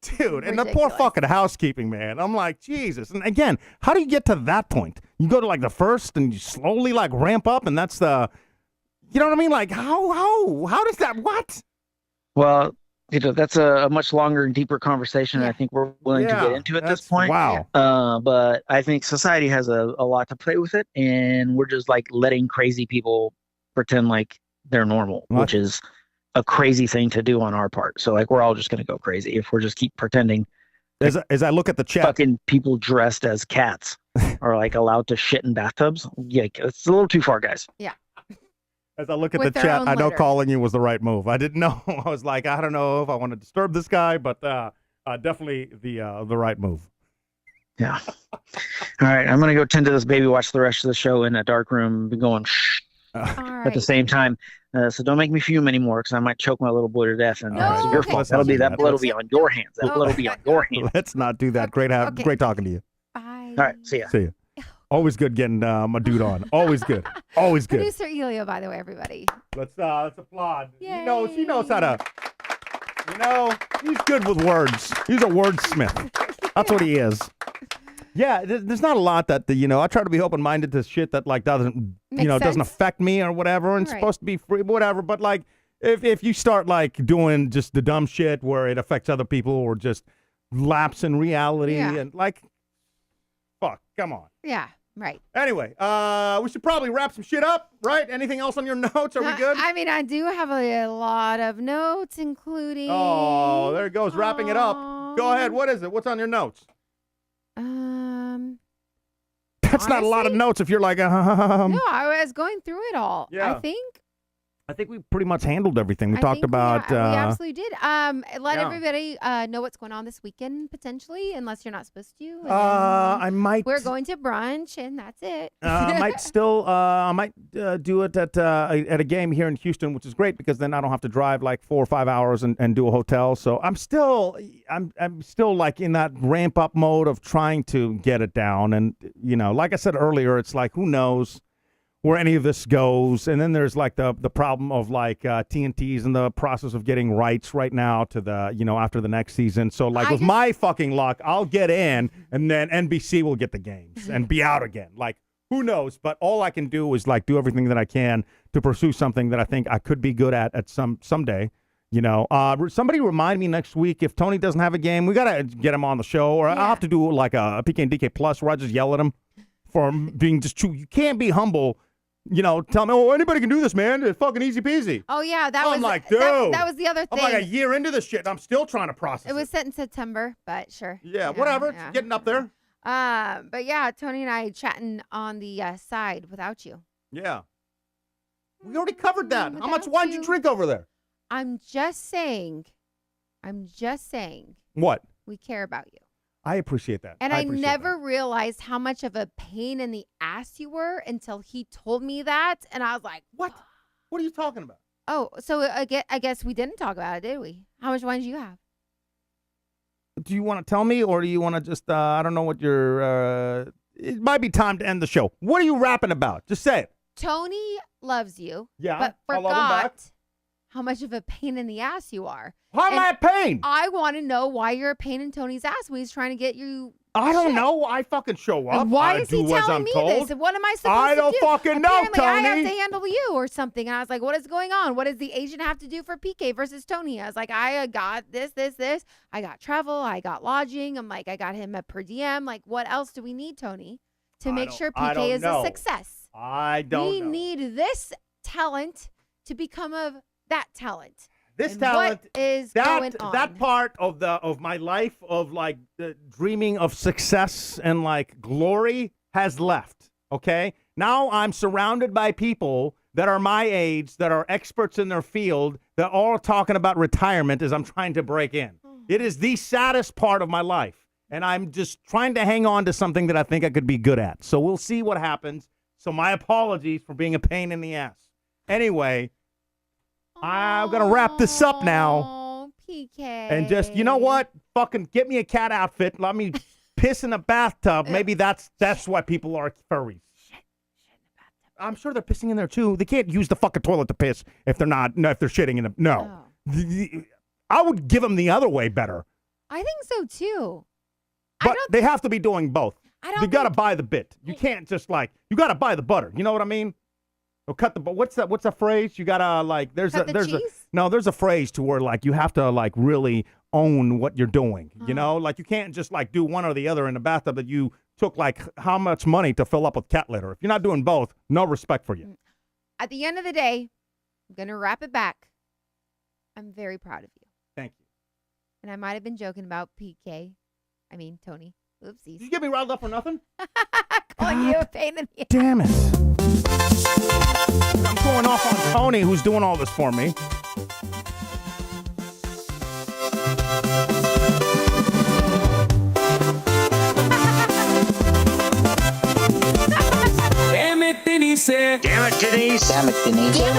dude, and the poor fucking housekeeping, man. I'm like, Jesus. And again, how do you get to that point? You go to like the first and you slowly like ramp up, and that's the. You know what I mean? Like, how does that, what? Well, that's a much longer and deeper conversation. Yeah. I think we're willing to get into at this point. Wow. But I think society has a lot to play with it, and we're just like letting crazy people pretend like they're normal, which is a crazy thing to do on our part. So like, we're all just going to go crazy if we're just keep pretending. As I look at the chat, fucking people dressed as cats are like allowed to shit in bathtubs. Yeah, it's a little too far, guys. Yeah. As I look at the chat, I know calling you was the right move. I didn't know. I was like, I don't know if I want to disturb this guy, but definitely the right move. Yeah. All right, I'm gonna go tend to this baby. Watch the rest of the show in a dark room. Be going shh at the same time. So don't make me fume anymore, because I might choke my little boy to death, and it's your fault. That blood will be on your hands. That blood will be on your hands. Let's not do that. Great talking to you. Bye. All right, see ya. See ya. Always good getting my dude on. Always good. Always good. Producer Elio, by the way, everybody. Let's applaud. Yay. He knows how to. He's good with words. He's a wordsmith. That's what he is. Yeah, there's not a lot that I try to be open-minded to shit that like doesn't doesn't affect me or whatever, and it's supposed to be free, whatever. But like, if you start like doing just the dumb shit where it affects other people or just lapse in reality and like, fuck, come on. Yeah. Right. Anyway, we should probably wrap some shit up, right? Anything else on your notes? Are we good? I mean, I do have a lot of notes, including. Oh, there it goes, wrapping it up. Go ahead. What is it? What's on your notes? That's not a lot of notes if you're like, No, I was going through it all. Yeah. I think we pretty much handled everything. We talked about. We absolutely did. Let everybody know what's going on this weekend, potentially, unless you're not supposed to. I might. We're going to brunch, and that's it. I might do it at a game here in Houston, which is great because then I don't have to drive like 4 or 5 hours and do a hotel. So I'm still like in that ramp up mode of trying to get it down. And like I said earlier, it's like, who knows where any of this goes. And then there's like the problem of like TNT's in the process of getting rights right now to the, after the next season. So like with my fucking luck, I'll get in and then NBC will get the games and be out again. Like, who knows? But all I can do is like do everything that I can to pursue something that I think I could be good at someday. Somebody remind me next week if Tony doesn't have a game, we got to get him on the show, or I'll have to do like a PK and DK Plus where I just yell at him for being just true. You can't be humble. Tell me, anybody can do this, man. It's fucking easy peasy. Oh, yeah. That was like, dude. That was the other thing. I'm like a year into this shit, and I'm still trying to process it. It was set in September, but sure. Yeah, whatever. It's getting up there. But yeah, Tony and I chatting on the side without you. Yeah. We already covered that. How much wine did you drink over there? I'm just saying. What? We care about you. I appreciate that. And I never realized how much of a pain in the ass you were until he told me that. And I was like, what? What are you talking about? Oh, so I guess we didn't talk about it, did we? How much wine do you have? Do you want to tell me, or do you want to just, I don't know what your, it might be time to end the show. What are you rapping about? Just say it. Tony loves you. Yeah, but I love him back. How much of a pain in the ass you are. How am I a pain? I want to know why you're a pain in Tony's ass when he's trying to get you. I don't know. I fucking show up. And why I is he do as telling I'm me told. this? What am I supposed to do? I don't fucking know, Apparently, Tony. I have to handle you or something. And I was like, what is going on? What does the agent have to do for PK versus Tony? I was like, I got this. I got travel. I got lodging. I'm like, I got him a per diem. Like, what else do we need, Tony, to make sure PK is a success? I don't know. We need this talent to become of that talent. This And talent what is going on? That part of my life of like the dreaming of success and like glory has left. Okay, now I'm surrounded by people that are my age, that are experts in their field, that are all talking about retirement as I'm trying to break in. It is the saddest part of my life, and I'm just trying to hang on to something that I think I could be good at. So we'll see what happens. So my apologies for being a pain in the ass. Anyway, I'm going to wrap this up now. Oh, PK. And just, you know what? Fucking get me a cat outfit. Let me piss in a bathtub. Maybe that's why people are furries. I'm sure they're pissing in there too. They can't use the fucking toilet to piss if they're not. No, if they're shitting in it. No. I would give them the other way better. I think so too. But they have to be doing both. You got to think- buy the bit. You can't just like, you got to buy the butter. You know what I mean? Or cut the, what's a phrase? You got to like, there's a phrase to where like you have to like really own what you're doing. You know, like you can't just like do one or the other in the bathtub that you took like how much money to fill up with cat litter. If you're not doing both, no respect for you. At the end of the day, I'm going to wrap it back. I'm very proud of you. Thank you. And I might have been joking about Tony. Oopsies. Did you get me riled up for nothing? Calling you a pain in the ass. Damn it. I'm going off on Tony, who's doing all this for me. Damn it, Denise. Damn it, Denise. Damn it, Denise. Damn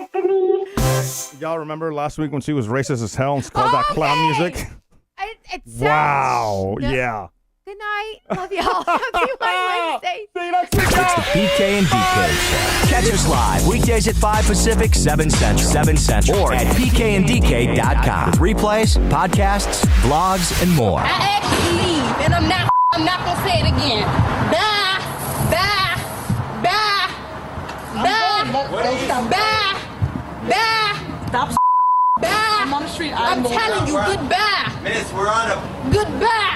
it, Denise. Y'all remember last week when she was racist as hell and called that clown music? It sounds Wow. Yeah. Good night. Love y'all. Happy Wednesday. See you next week. It's the BK and DK Show. Catch us live weekdays at 5 Pacific, 7 Central, or at pkanddk.com. With replays, podcasts, vlogs, and more. I actually leave, and I'm not gonna say it again. Bye, bye, bye, bye, bye, bye. Stop. Bye. I'm on the street. I'm telling you, goodbye. Miss, we're on a Goodbye.